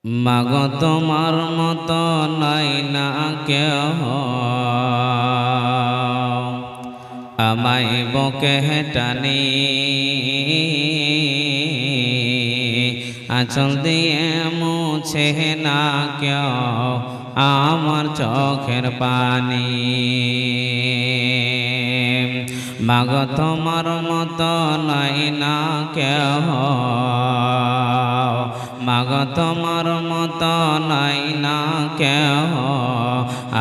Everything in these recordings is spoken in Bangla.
মাগো তোমার মতো নাই না কেহ, আমায় বুকে টানি আঁচল দিয়ে মুছে না কেউ আমার চোখের পানি। মাগো তোমার মতো নাই না কেহ, মাগো তোমার মতো নাই না কেহ,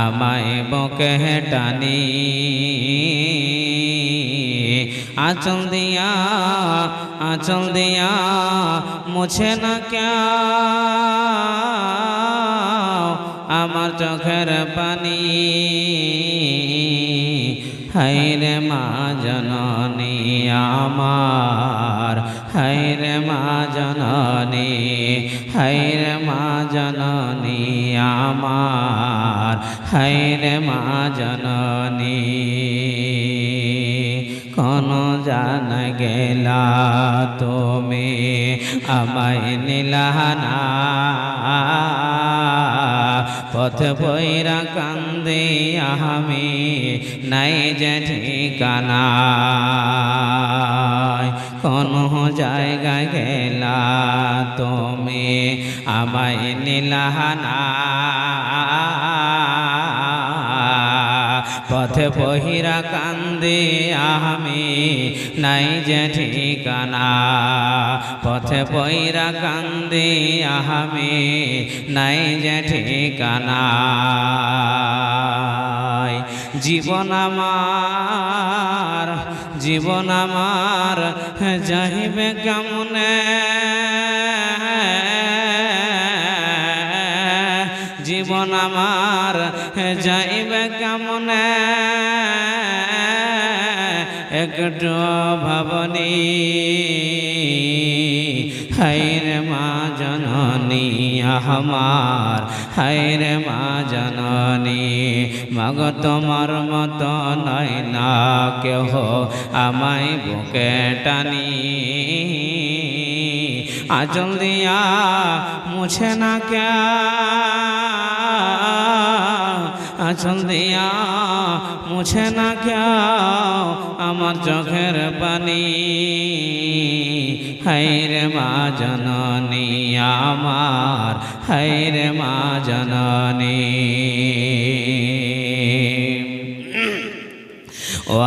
আমায় বুকে টানি আঁচল দিয়া মুছে না কেউ আমার চোখের পানি। হায়রে মা জননী আমার, হায়রে মা জননী, হায়রে মা জননী আমার, হায়রে মা জননী। কোন জান গেলা তুমি আমায় নিলানা, পথ বৈরা কান্দি আমি নাই যে ঠিকানা। কোন জায়গায় গেলা তুমি আমায় নিলানা, পথে বহিরা কান্দি আমি নাই যে ঠিকানা, পথে বহিরা কান্দি আমি নাই যে ঠিকানা। জীবন আমার যাইবে কেমনে, জীবন আমার যাইবে কেমনে, একটু ভাবনি। হায়রে মা জননী আমার, হায়রে মা জননী। মাগো তোমার মতো নাই না কেহ, আমায় বুকে টানি আঁচল দিয়া মুছে না কেউ, আঁচল দিয়া মুছে না কেউ আমার চোখের পানি। হায়রে মা জননী আমার, হায়রে মা জননী।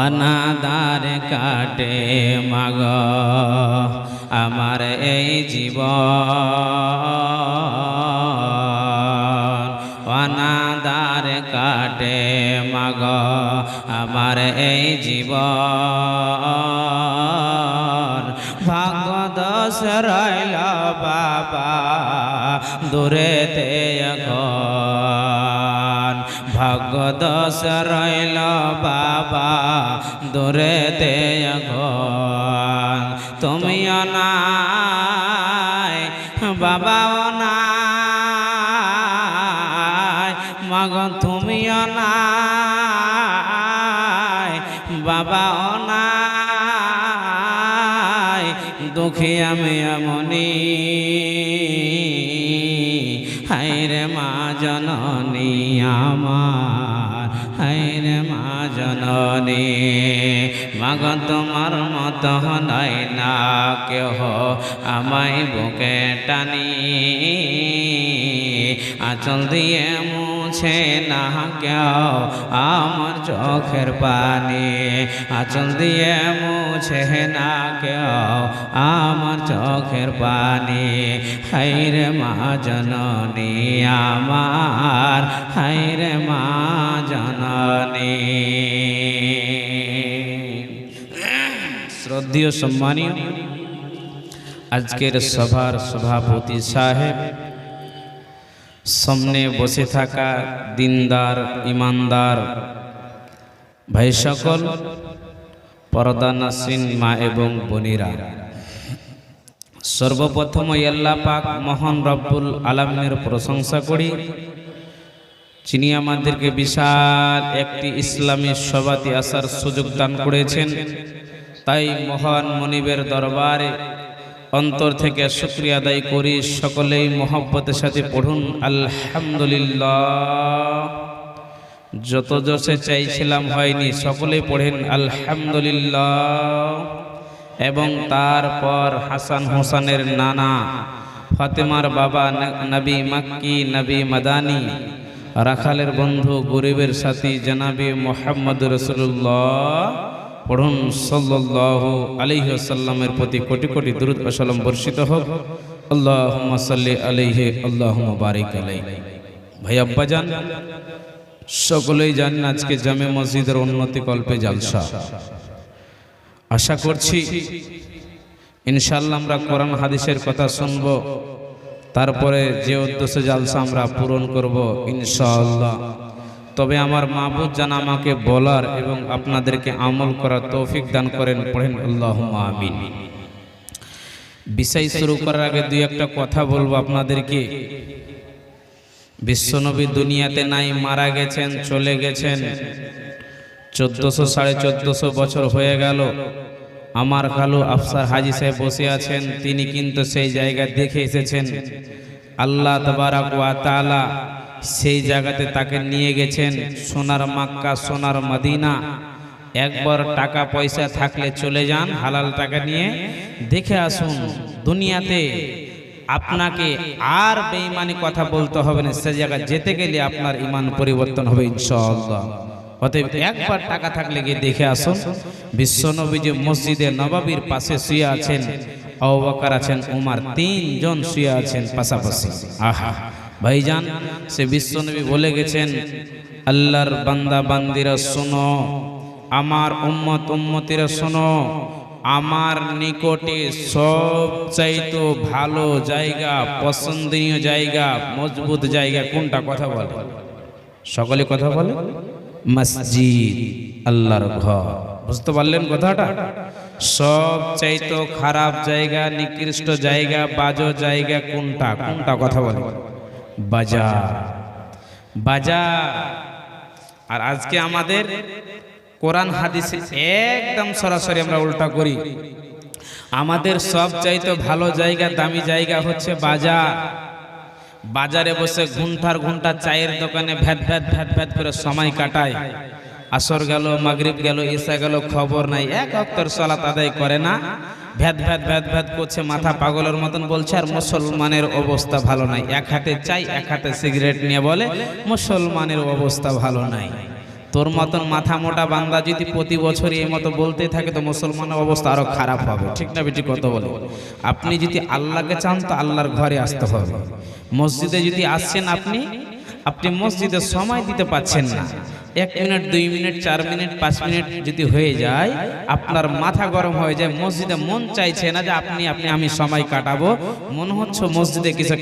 অনাদার কাটে মাগো আমার এই জীবন, অনাদার কাটে মাগো আমার এই জীবন। ভাগ্য দোষ রইল বাবা দূরেতে এখন, ভাগ্য দোষ রইল বাবা দূরেতে এখন। তুমিও নাই বাবাও নাই, মাগো তুমিও নাই বাবাও নাই, দুঃখী আমি এমনি। হায়রে মা জননী আমার, হায়রে মা জননী। মাগো তোমার মতো নাই না কেহ, আমায় বুকে টানি আঁচল দিয়ে মুছে না কেউ আমার চোখের পানি, আঁচল দিয়ে মুছে না কেউ আমার চোখের পানি। হায়রে মা জননী আমার, হায়রে মা জননী। শ্রদ্ধেয় সম্মানীয় আজকের সভার সভাপতি সাহেব, সামনে বসে থাকা দিনদার ইমানদার ভাই সকল, পর্দা নাসিন মা এবং বোনেরা, সর্বপ্রথম আল্লাহ পাক মহান রব্বুল আলামিনের প্রশংসা করি, যিনি আমাদেরকে বিশাল একটি ইসলামী সভাতে আসার সুযোগ দান করেছেন। তাই মহান মনিবের দরবারে অন্তর থেকে শুকরিয়া আদায় করি। সকলেই মহব্বতের সাথে পড়ুন আলহামদুলিল্লাহ। যত জোরসে চাইছিলাম হয়নি, সকলেই পড়েন আলহামদুলিল্লাহ। এবং তারপর হাসান হোসেনের নানা, ফাতেমার বাবা, নবী মক্কি, নবী মাদানী, রাখালের বন্ধু, গরিবের সাথী জনাবে মুহাম্মদ রাসূলুল্লাহ পড়ুন সাল্লাল্লাহু আলাইহি ওয়াসাল্লামের প্রতি কোটি কোটি দুরূদ ও সালাম বর্ষিত হোক। আল্লাহুম্মা সাল্লি আলাইহি, আল্লাহুম্মা বারিক আলাইহি। ভাই আব্বাজান, সকলেই জানেন আজকে জামে মসজিদের উন্নতি কল্পে জালসা। আশা করছি ইনশাআল্লাহ আমরা কোরআন হাদিসের কথা শুনব, তারপরে যে উদ্দেশ্যে জালসা আমরা পূরণ করব ইনশাআল্লাহ। তবে আমার মাহবুব জান আমাকে বলার এবং আপনাদেরকে আমল করার তৌফিক দান করেন, পড়েন আল্লাহুম্মা আমিন। বিষয় শুরু করার আগে দুই একটা কথা বলবো আপনাদেরকে। বিশ্বনবী দুনিয়াতে নাই, মারা গেছেন, চলে গেছেন। 1400-1450 বছর হয়ে গেল। আমার খালু আফসার হাজী সাহেব বসে আছেন, তিনি কিন্তু সেই জায়গা দেখে এসেছেন। আল্লাহ তাবারাক ওয়া তাআলা সেই জায়গাতে তাকে নিয়ে গেছেন, সোনার মক্কা, সোনার মদিনা। একবার টাকা পয়সা থাকলে চলে যান, হালাল টাকা নিয়ে দেখে আসুন। দুনিয়াতে আপনাকে আর বেঈমানি কথা বলতে হবে না, সে জায়গায় যেতে গেলে আপনার ঈমান পরিবর্তন হবে ইনশাআল্লাহ। অতএব একবার টাকা থাকলে গিয়ে দেখে আসুন। বিশ্বনবী যে মসজিদে নববীর পাশে শুয়ে আছেন, আবু বকর আছেন, উমর, তিনজন শুয়ে আছেন পাশাপাশি। আহা ভাইজান, সে বিশ্বনবী বলে গেছেন, আল্লাহর বান্দা বান্দিরা শোনো, আমার উম্মত উম্মতিরা শোনো, আমার নিকটে সবচাইতে ভালো জায়গা, পছন্দনীয় জায়গা, মজবুত জায়গা কোনটা? কথা বলে, সকলে কথা বলে, মসজিদ, আল্লাহর ঘর। বুঝতে পারলেন কথাটা? সবচাইতে খারাপ জায়গা, নিকৃষ্ট জায়গা, বাজে জায়গা কোনটা? কোনটা? কথা বলে, বাজার। বাজার। আর আজকে আমাদের কোরআন হাদিসে একদম সরাসরি আমরা উল্টা করি। আমাদের সবচাইতে ভালো জায়গা, দামি জায়গা হচ্ছে বাজার। বাজারে বসে ঘন্টার ঘন্টা চায়ের দোকানে ভ্যাট ভ্যাট ভ্যাট ভ্যাট করে সময় কাটায়। আসর গেল, মাগরিব গেল, ঈশা গেল, খবর নাই। এক ওয়াক্তের সালাত আদায় করে না, ভ্যাট ভ্যাট ভ্যাট ভ্যাট করছে, মাথা পাগলের মতন বলছে। আর মুসলমানের অবস্থা ভালো নাই। এক হাতে চাই, এক হাতে সিগারেট নিয়ে বলে মুসলমানের অবস্থা ভালো নাই। তোর মতন মাথা মোটা বান্দা যদি প্রতি বছর এই মতো বলতে থাকে তো মুসলমানের অবস্থা আরো খারাপ হবে। ঠিক না বেটি? কত বলে। আপনি যদি আল্লাহকে চান তো আল্লাহর ঘরে আসতে হবে। মসজিদে যদি আসছেন, আপনি মসজিদে সময় দিতে পাচ্ছেন না, 1 মিনিট, 2 মিনিট, 4 মিনিট, 5 মিনিট যদি হয়ে যায়, আপনার মাথা গরম হয়ে যায়। মসজিদে মন চাইছে না যে আমি সময় কাটাবো, মনে হচ্ছে মসজিদে কিছু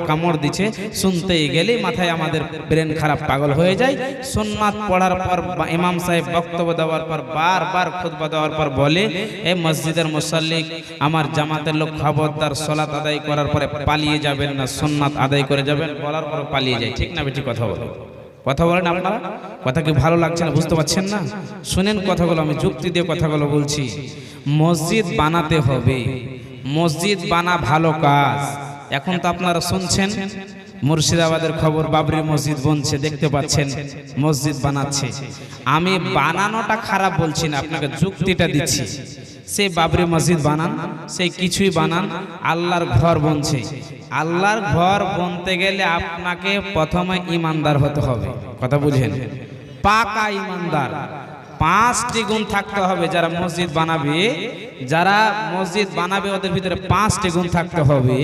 কামড় দিচ্ছে। শুনতেই গেলে মাথায় আমাদের ব্রেন খারাপ, পাগল হয়ে যায়। সুন্নাত পড়ার পর ইমাম সাহেব বক্তব্য দেওয়ার পর, বারবার খুতবা দেওয়ার পর বলে, এই মসজিদের মুসাল্লি, আমার জামাতের লোক, খবরদার সালাত আদায় করার পরে পালিয়ে যাবেন না, সুন্নাত আদায় করে যাবেন। বলার পর পালিয়ে যায়। ঠিক না বেটি? কথা বলে, কথা বলেন আপনারা। কথা কি ভালো লাগছে না? বুঝতে পারছেন না? শুনেন কথাগুলো, আমি যুক্তি দিয়ে কথাগুলো বলছি। মসজিদ বানাতে হবে, মসজিদ বানা ভালো কাজ। এখন তো আপনারা শুনছেন মুর্শিদাবাদের খবর, বাবরি মসজিদ বনছে, দেখতে পাচ্ছেন মসজিদ বানাচ্ছে। আমি বানানোটা খারাপ বলছি না, আপনাকে যুক্তিটা দিচ্ছি। সেই বাবরি মসজিদ বানান, সেই কিছুই বানান, আল্লাহর ঘর বনছে। আল্লাহর ঘর বনতে গেলে আপনাকে প্রথমে ইমানদার হতে হবে। কথা বুঝেন? পাকা ইমানদার। 5টি গুণ থাকতে হবে। যারা মসজিদ বানাবে ওদের ভিতরে 5টি গুণ থাকতে হবে।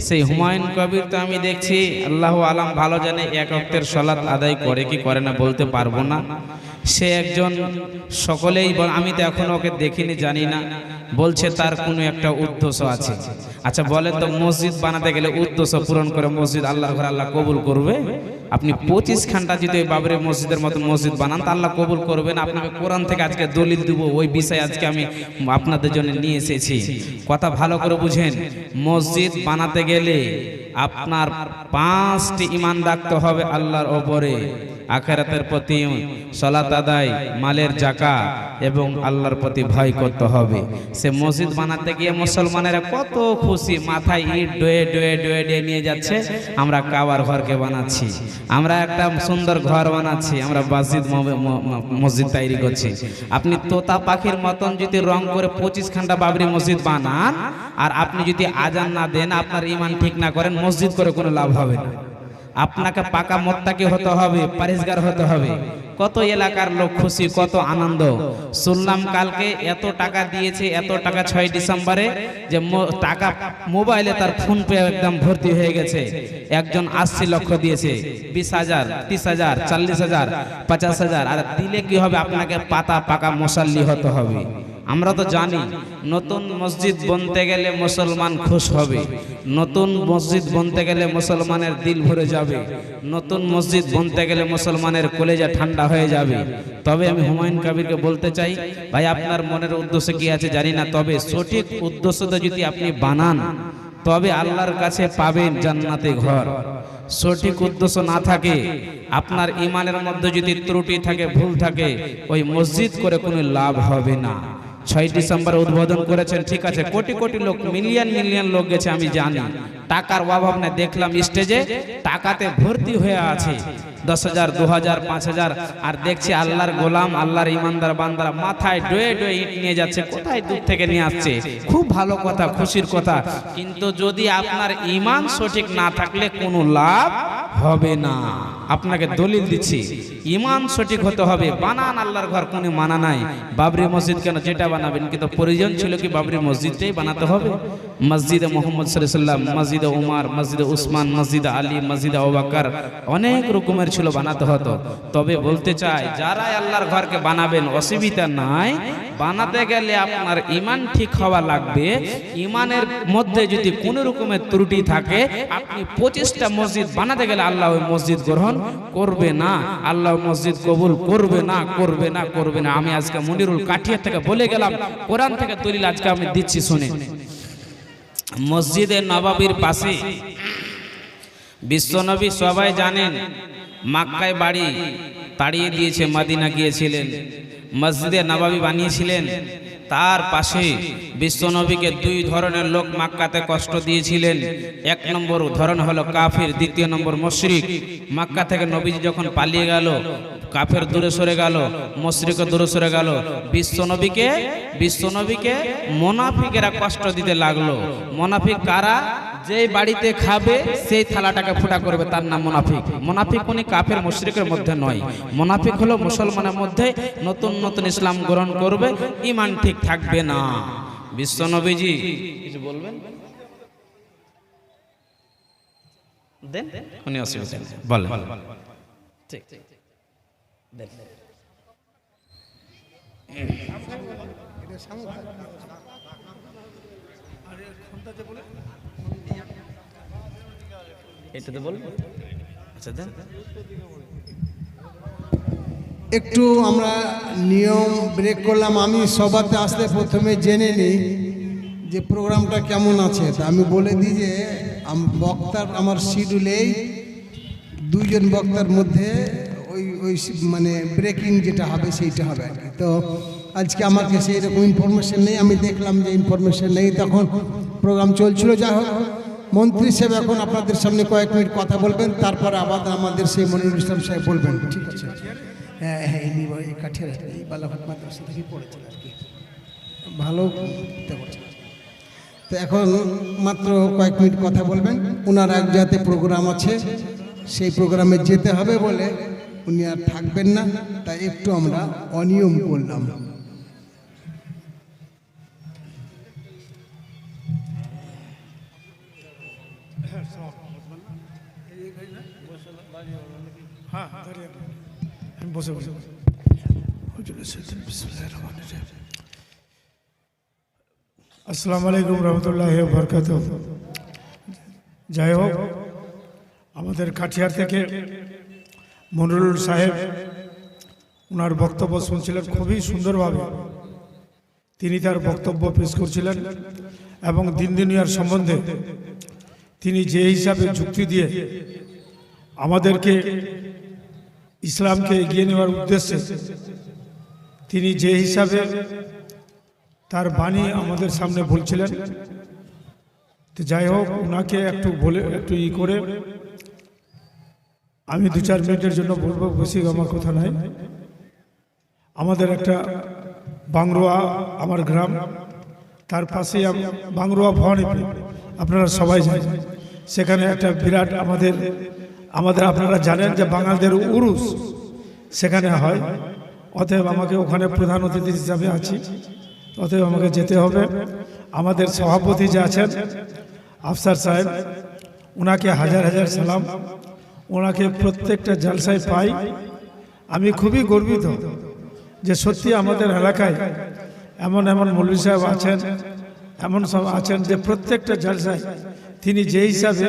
সেই হুমায়ুন কবির তো আমি দেখছি, আল্লাহু আলাম ভালো জানে, 1 ওয়াক্তের সালাত আদায় করে কি করে না বলতে পারবো না। সে একজন, সকলেই আমি তো এখনো ওকে দেখিনি, জানি না, বলছে তার কোনো একটা উদ্দেশ্য আছে। আচ্ছা বলেন তো, মসজিদ বানাতে গেলে উদ্দেশ্য পূরণ করে মসজিদ, আল্লাহর ঘর আল্লাহ কবুল করবে? আপনি 25 ঘন্টা যদি ওই বাবরি মসজিদের মতো মসজিদ বানান তা আল্লাহ কবুল করবেন? আপনাকে কোরআন থেকে আজকে দলিল দিব, ওই বিষয়ে আজকে আমি আপনাদের জন্য নিয়ে এসেছি। কথা ভালো করে বুঝেন। মসজিদ বানাতে গেলে আপনার 5টি ঈমান রাখতে হবে আল্লাহর ওপরে। আখিরাতের প্রতি সালাত আদায়, মালের যাকাত এবং আল্লাহর প্রতি ভয় করতে হবে। সে মসজিদ বানাতে গিয়ে মুসলমানেরা কত খুশি, মাথায় ইট ডয়ে ডয়ে ডয়ে ডয়ে নিয়ে যাচ্ছে, আমরা কাবার ঘরকে বানাচ্ছি, আমরা একটা সুন্দর ঘর বানাচ্ছি, আমরা মসজিদ তৈরি করছি। আপনি তোতা পাখির মতন যদি রং করে 25 খানটা বাবরি মসজিদ বানান আর আপনি যদি আজান না দেন, আপনার ঈমান ঠিক না করেন, মসজিদ করে কোনো লাভ হবে না। আপনাকে পাকা মোত্তাকি হতে হবে, পরেজগার হতে হবে। কত এলাকার লোক খুশি, কত আনন্দ। শুনলাম কালকে এত টাকা দিয়েছে, এত টাকা 6 ডিসেম্বরে, যে টাকা মোবাইলে তার ফোন পে একদম ভর্তি হয়ে গেছে। একজন 80 লক্ষ দিয়েছে, 20,000, 30,000, 40,000, 50,000। আর দিলে কি হবে? আপনাকে পাকা মুসাল্লি হতে হবে। আমরা তো জানি নতুন মসজিদ বনতে গেলে মুসলমান খুশ হবে, নতুন মসজিদ বনতে গেলে মুসলমানের দিল ভরে যাবে, নতুন মসজিদ বনতে গেলে মুসলমানের কলেজা ঠান্ডা হয়ে যাবে। তবে আমি হুমায়ুন কবিরকে বলতে চাই, ভাই আপনার মনের উদ্দেশ্য কি আছে জানি না, তবে সঠিক উদ্দেশ্যতে যদি আপনি বানান তবে আল্লাহর কাছে পাবেন জান্নাতে ঘর। সঠিক উদ্দেশ্য না থাকে, আপনার ঈমানের মধ্যে যদি ত্রুটি থাকে, ভুল থাকে, ওই মসজিদ করে কোনো লাভ হবে না। 6 ডিসেম্বর উদ্বোধন করেছেন, ঠিক আছে, কোটি কোটি লোক, মিলিয়ন লোক গেছে, আমি জানি। টাকার অভাব না, দেখলাম স্টেজে টাকাতে ভর্তি হয়ে আছে, 10,000, 2,000, 5,000। আর দেখছি আল্লাহর গোলাম, আল্লাহর ইমানদার বান্দারা মাথায় ডয়ে ডয়ে ইট নিয়ে যাচ্ছে। কোথায় দূর থেকে নিয়ে আসছে, খুব ভালো কথা, খুশির কথা। কিন্তু যদি আপনার ঈমান সঠিক না থাকলে কোনো লাভ হবে না। আপনাকে দলিল দিচ্ছি, ঈমান সঠিক হতে হবে। বানান আল্লাহর ঘর, কোনো মানা নাই। বাবরি মসজিদ কেন, যেটা বানাবেন, কিন্তু প্রয়োজন ছিল কি বাবরি মসজিদটাই বানাতে হবে? মসজিদে মুহাম্মদ সাল্লাল্লাহু আলাইহি ওয়াসাল্লাম, মসজিদে উমর, মসজিদে উসমান, মসজিদে আলী, মসজিদে আবু বকর, অনেক রকমের ছিল, বানাতে হতো। তবে বলতে চাই, যারা আল্লাহর ঘরকে বানাবেন অসুবিধা নাই, বানাতে গেলে আপনার ঈমান ঠিক হওয়া লাগবে। ঈমানের মধ্যে যদি কোনো রকমের ত্রুটি থাকে, আপনি 25টা মসজিদ বানাতে গেলে আল্লাহ ওই মসজিদ গ্রহণ করবে না, আল্লাহ মসজিদ কবুল করবে না, করবে না, করবে না। আমি আজকে মনিরুল কাঠিয়া থেকে বলে গেলাম, কোরআন থেকে দলিল আজকে আমি দিচ্ছি, শুনে। মসজিদে নববীর পাশে বিশ্বনবী সবাই জানেন মক্কায় বাড়ি তাড়িয়ে দিয়েছে, মদিনা গিয়েছিলেন, মসজিদে নববী বানিয়েছিলেন। তার পাশে বিশ্বনবীকে 2 ধরনের লোক মক্কাতে কষ্ট দিয়েছিলেন। 1 নম্বর ধরন হলো কাফির, 2 নম্বর মুশরিক। মক্কা থেকে নবীজি যখন পালিয়ে গেল, কাফের দূরে সরে গেল, মুশরিকও দূরে সরে গেল। বিশ্বনবীকে মুনাফিকেরা কষ্ট দিতে লাগলো। মুনাফিক কারা? যেই বাড়িতে খাবে সেই থালাটাকে ফুটা করবে, তার নাম মুনাফিক। মুনাফিক কোন কাফের মুশরিকের মধ্যে নয়, মুনাফিক হলো মুসলমানের মধ্যে নতুন নতুন ইসলাম গ্রহণ করবে, ঈমান ঠিক থাকবে না। বিশ্বনবীজি কিছু বলবেন? দেন, কোন অসুবিধা নেই, বলেন। ঠিক দেন। এটাতে বলবো, আচ্ছা দেন। একটু আমরা নিয়ম ব্রেক করলাম। আমি সভাতে আসলে প্রথমে জেনে নিই যে প্রোগ্রামটা কেমন আছে। তা আমি বলে দিই যে বক্তার আমার শিডিউলেই 2 জন বক্তার মধ্যে ওই মানে ব্রেকিং যেটা হবে সেইটা হবে আর কি। তো আজকে আমাকে সেই রকম ইনফরমেশন নেই, আমি দেখলাম যে ইনফরমেশন নেই, তখন প্রোগ্রাম চলছিল। যাই হোক, মন্ত্রী সাহেব এখন আপনাদের সামনে কয়েক মিনিট কথা বলবেন, তারপরে আবার আমাদের সেই মনিরুল ইসলাম সাহেব বলবেন, ঠিক আছে? হ্যাঁ, এই কাঠিয়ার এই বালাঘাট মাদ্রাসা থেকে পড়েছেন আর কি, ভালো করছেন। তো এখন মাত্র কয়েক মিনিট কথা বলবেন। ওনার এক জায়গাতে প্রোগ্রাম আছে, সেই প্রোগ্রামে যেতে হবে বলে উনি আর থাকবেন না, তাই একটু আমরা অনিয়ম করলাম। আসসালামু আলাইকুম রহমতুল্লাহি ওয়া বারাকাতুহু। যাই হোক, আমাদের কাঠিয়ার থেকে মনিরুল সাহেব ওনার বক্তব্য শুনছিলেন, খুবই সুন্দরভাবে তিনি তার বক্তব্য পেশ করছিলেন এবং দিন দুনিয়ার সম্বন্ধে তিনি যে হিসাবে যুক্তি দিয়ে আমাদেরকে ইসলামকে এগিয়ে নেওয়ার উদ্দেশ্যে তিনি যে হিসাবে তার বাণী আমাদের সামনে বলছিলেন, তো যাই হোক ওনাকে একটু করে আমি 2-4 মিনিটের জন্য বলবো, বেশি আমার কথা নাই। আমাদের একটা বাংরোয়া আমার গ্রাম, তার পাশেই বাংরোয়া ভবানীপুর, আপনারা সবাই জানেন। সেখানে একটা বিরাট আমাদের আপনারা জানেন যে বাঙালদের উরুস সেখানে হয়। অতএব আমাকে ওখানে প্রধান অতিথি হিসাবে আছি, অতএব আমাকে যেতে হবে। আমাদের সভাপতি যে আছেন আফসার সাহেব, ওনাকে হাজার হাজার সালাম। ওনাকে প্রত্যেকটা জলসায় পাই। আমি খুবই গর্বিত যে সত্যি আমাদের এলাকায় এমন মৌলভী সাহেব আছেন, এমন সব আছেন যে প্রত্যেকটা জলসায় তিনি যে হিসাবে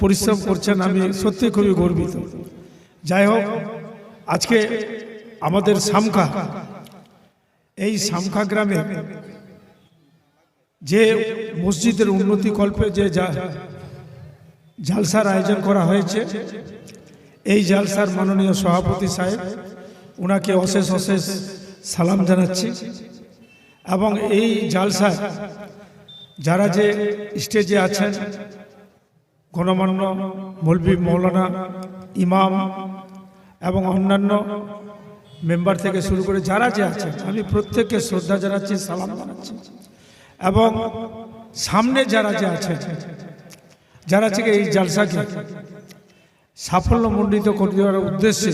পরিশ্রম করছেন, আমি সত্যি খুবই গর্বিত। যাই হোক, আজকে আমাদের সামখা, এই সামখা গ্রামে যে মসজিদের উন্নতি কল্পে যে জালসার আয়োজন করা হয়েছে, এই জালসার মাননীয় সভাপতি সাহেব, ওনাকে অশেষ অশেষ সালাম জানাচ্ছি। এবং এই জালসায় যারা যে স্টেজে আছেন, গণমান্য মৌলভী মৌলানা ইমাম এবং অন্যান্য মেম্বার থেকে শুরু করে যারা যে আছেন, আমি প্রত্যেককে শ্রদ্ধা জানাচ্ছি, সালাম জানাচ্ছি। এবং সামনে যারা যে আছেন, যারা থেকে এই জালসাকে সাফল্যমণ্ডিত করে দেওয়ার উদ্দেশ্যে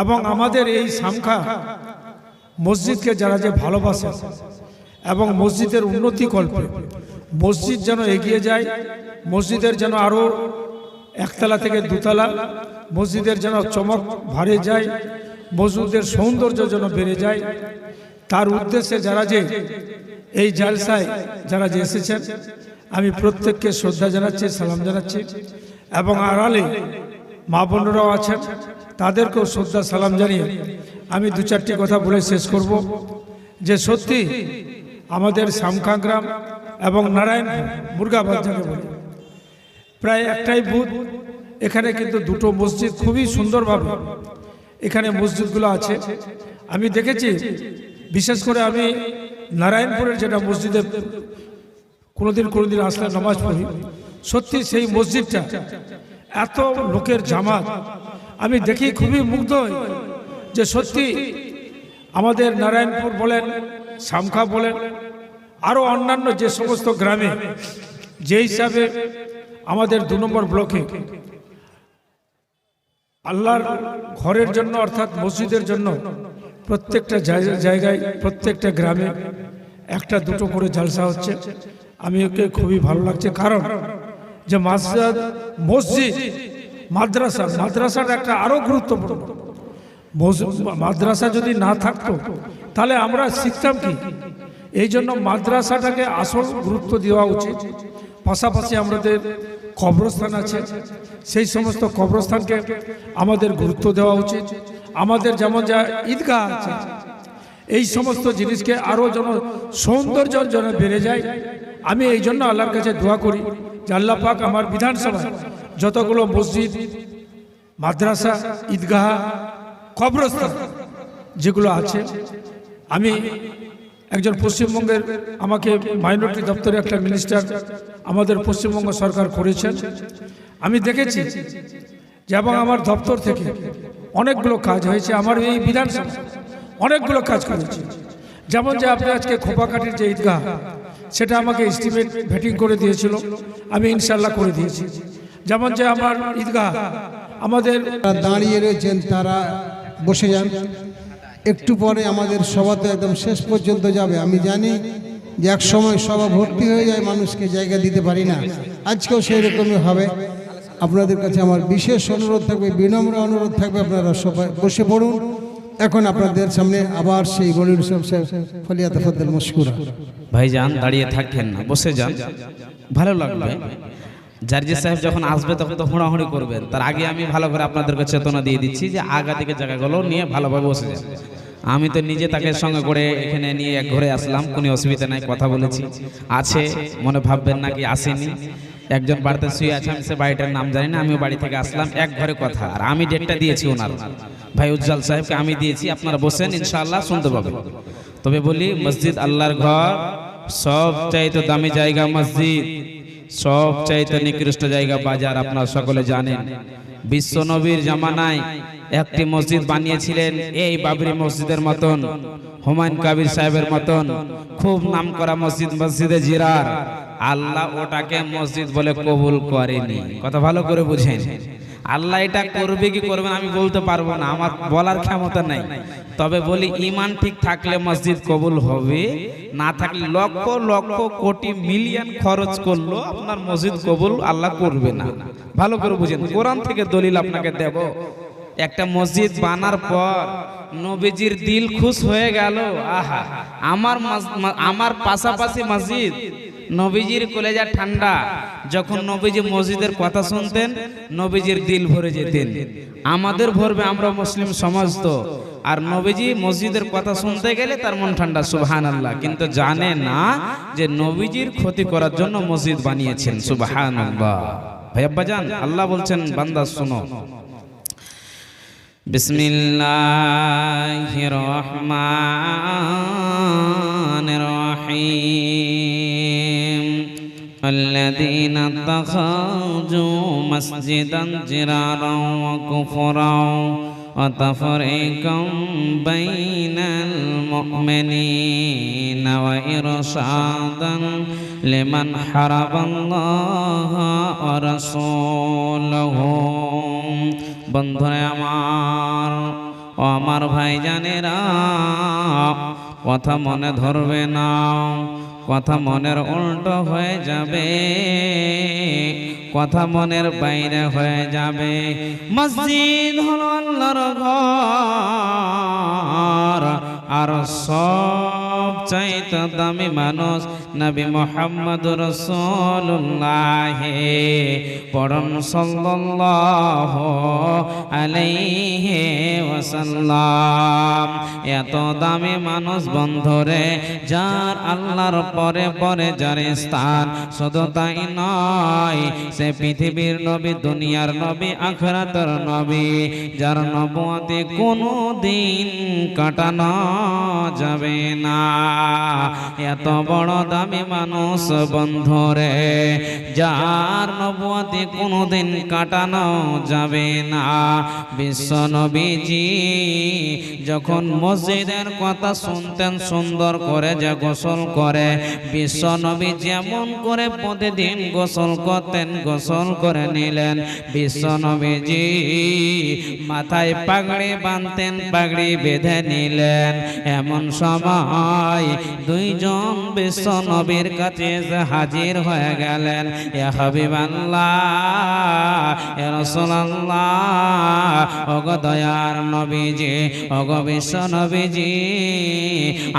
এবং আমাদের এই সামখা মসজিদকে যারা যে ভালোবাসে এবং মসজিদের উন্নতি কল্পে মসজিদ যেন এগিয়ে যায়, মসজিদের যেন আরও 1 তলা থেকে 2 তলা, মসজিদের যেন চমক বাড়ে যায়, মসজিদের সৌন্দর্য যেন বেড়ে যায়, তার উদ্দেশ্যে যারা যে এই জালসায় যারা যে এসেছেন, আমি প্রত্যেককে শ্রদ্ধা জানাচ্ছি, সালাম জানাচ্ছি। এবং আড়ালে মা বোনরাও আছেন, তাদেরকেও শ্রদ্ধা সালাম জানিয়ে আমি 2-4টি কথা বলে শেষ করব। যে সত্যি আমাদের সামখা গ্রাম এবং নারায়ণপুর মুরগাবাদ যাকে বলে, প্রায় একটাই বুথ। এখানে কিন্তু 2টো মসজিদ খুবই সুন্দরভাবে এখানে মসজিদগুলো আছে। আমি দেখেছি, বিশেষ করে আমি নারায়ণপুরের যেটা মসজিদে কোনোদিন আসলে নামাজ পড়ি, সত্যি সেই মসজিদটা এত লোকের জামাত আমি দেখি খুবই মুগ্ধ হই যে সত্যি আমাদের নারায়ণপুর বলেন, সামখা বলেন, আরও অন্যান্য যে সমস্ত গ্রামে যে হিসাবে আমাদের 2 নম্বর ব্লকে আল্লাহর ঘরের জন্য অর্থাৎ মসজিদের জন্য প্রত্যেকটা জায়গায় প্রত্যেকটা গ্রামে 1-2টো করে জালসা হচ্ছে। আমি ওকে খুবই ভালো লাগছে, কারণ যে মসজিদ মাদ্রাসার একটা আরো গুরুত্বপূর্ণ। মাদ্রাসা যদি না থাকতো তাহলে আমরা শিখতাম কি? এই জন্য মাদ্রাসাটাকে আসল গুরুত্ব দেওয়া উচিত। পাশাপাশি আমাদের কবরস্থান আছে, সেই সমস্ত কবরস্থানকে আমাদের গুরুত্ব দেওয়া উচিত। আমাদের যেমন যা ঈদগাহ আছে, এই সমস্ত জিনিসকে আরও যেন সৌন্দর্য যেন বেড়ে যায়। আমি এই জন্য আল্লাহর কাছে দোয়া করি যে আল্লাহ পাক আমার বিধানসভায় যতগুলো মসজিদ, মাদ্রাসা, ঈদগাহ, কবরস্থান যেগুলো আছে, আমি একজন পশ্চিমবঙ্গের, আমাকে মাইনরিটি দপ্তরে একটা মিনিস্টার আমাদের পশ্চিমবঙ্গ সরকার করেছেন। আমি দেখেছি যে এবং আমার দপ্তর থেকে অনেকগুলো কাজ হয়েছে, আমার এই বিধানসভা অনেকগুলো কাজ করেছে। যেমন যে আপনি আজকে খোপাকাঠির যে ঈদগাহ, সেটা আমাকে এস্টিমেট ভেটিং করে দিয়েছিল, আমি ইনশাল্লাহ করে দিয়েছি। যেমন যে আমার ঈদগাহ আমাদের দাঁড়িয়ে রয়েছেন, তারা বসে যান। একটু পরে আমাদের সভা তো একদম শেষ পর্যন্ত যাবে। আমি জানি যে এক সময় সভা ভর্তি হয়ে যায়, মানুষকে জায়গা দিতে পারি না, আজকেও সেই রকমই হবে। আপনাদের কাছে আমার বিশেষ অনুরোধ থাকবে, বিনম্র অনুরোধ থাকবে, আপনারা সবাই বসে পড়ুন। এখন আপনাদের সামনে আবার সেই গলির সব ফলিয়া তাফাদ্দাল মশকুরা। ভাইজান দাঁড়িয়ে থাকেন না, বসে যান, ভালো লাগবে। জার্জি সাহেব যখন আসবে তখন তো হুড়াহুড়ি করবেন, তার আগে আমি ভালো করে আপনাদেরকে চেতনা দিয়ে দিচ্ছি যে আগা থেকে জায়গাগুলো নিয়ে ভালোভাবে বসে যান। আমি তো নিজে তাকে সঙ্গে করে এখানে নিয়ে এক ঘরে আসলাম, কোনো অসুবিধা নাই, কথা বলেছি। আছে মনে ভাববেন নাকি আসেনি, একজন বাড়িতে শুয়ে আছে, আমি সে বাড়িটার নাম জানি না, আমিও বাড়ি থেকে আসলাম, এক ঘরে কথা, আর আমি ডেটটা দিয়েছি ওনার ভাই উজ্জ্বল সাহেবকে আমি দিয়েছি, আপনারা বসেন ইনশাআল্লাহ শুনতে পাবেন। তবে বলি মসজিদ আল্লাহর ঘর, সব চাইতে দামি জায়গা মসজিদ, সব চাইতে নিকৃষ্ট জায়গা বাজার, আপনারা সকলে জানেন। বিশ্ব নবীর জামানায় একটি মসজিদ বানিয়েছিলেন এই বাবরি মসজিদের মতন, হুমায়ুন কবির সাহেবের মতন, খুব নামকরা মসজিদ, মসজিদে জিরার। আল্লাহ ওটাকে মসজিদ বলে কবুল করেনি। কথা ভালো করে বুঝেন, আল্লাহ এটা করবে কি করবে না আমি বলতে পারবো না, আমার বলার ক্ষমতা নাই। তবে বলি ঈমান ঠিক থাকলে মসজিদ কবুল হবে, না থাকলে লক্ষ লক্ষ কোটি মিলিয়ন খরচ করলো আপনার মসজিদ কবুল আল্লাহ করবে না। ভালো করে বুঝেন, কোরআন থেকে দলিল আপনাকে দেব। একটা মসজিদ বানার পর নবীজির দিল খুশ হয়ে গেল, আহা আমার পাশাপাশি মসজিদ, নবীজির কলেজা ঠান্ডা। যখন নবীজি মসজিদের কথা শুনতেন নবীজির দিল ভরে যেতেন। আমাদের ভরবে, আমরা মুসলিম সমাজ তো, আর নবীজি মসজিদের কথা শুনতে গেলে তার মন ঠান্ডা, সুবহানাল্লাহ। কিন্তু জানে না যে নবীজির ক্ষতি করার জন্য মসজিদ বানিয়েছেন, সুবহানাল্লাহ। ভাই আব্বাজান, আল্লাহ বলছেন বান্দা শোনো, বিসমিল্লাহির রহমানির রহিম। الذين اتخذوا مسجدا ضرارا وكفرا وتفريقا بين المؤمنين وإرشادا لمن حارب الله ورسوله। বন্ধুরা আমার ও আমার ভাইজানেরা, কথা মনে ধরবে না, কথা মনের উল্টো হয়ে যাবে, কথা মনের বাইরে হয়ে যাবে। মসজিদ হলো আল্লাহর ঘর, আর সব চাইতে দামি মানুষ নবী মুহাম্মদ রাসূলুল্লাহ। পড়ুন সাল্লাল্লাহু আলাইহি ওয়াসাল্লাম। এত দামি মানুষ বন্ধুরে, যার আল্লাহর পরে পরে যার স্থান, শুধু তাই নয়, সে পৃথিবীর নবী, দুনিয়ার নবী, আখিরাতের নবী, যার নবুয়তে কোনো দিন কাটানো যাবে না। এত বড় দামি মানুষ বন্ধুরে, যার নবুয়তে কোনো দিন কাটানো যাবে না। বিশ্ব নবীজি যখন মসজিদের কথা শুনতেন, সুন্দর করে যে গোসল করে, বিশ্ব নবী যেমন করে প্রতিদিন গোসল করতেন, গোসল করে নিলেন। বিশ্ব নবীজি মাথায় পাগড়ি বাঁধতেন, পাগড়ি বেঁধে নিলেন। এমন সময় দুইজন বিশ্ব নবীর কাছে হাজির হয়ে গেলেন। ইয়া হাবিবাল্লাহ, ইয়া রাসূলুল্লাহ, ওগো দয়ার নবীজি, ওগো বিশ্ব নবীজি,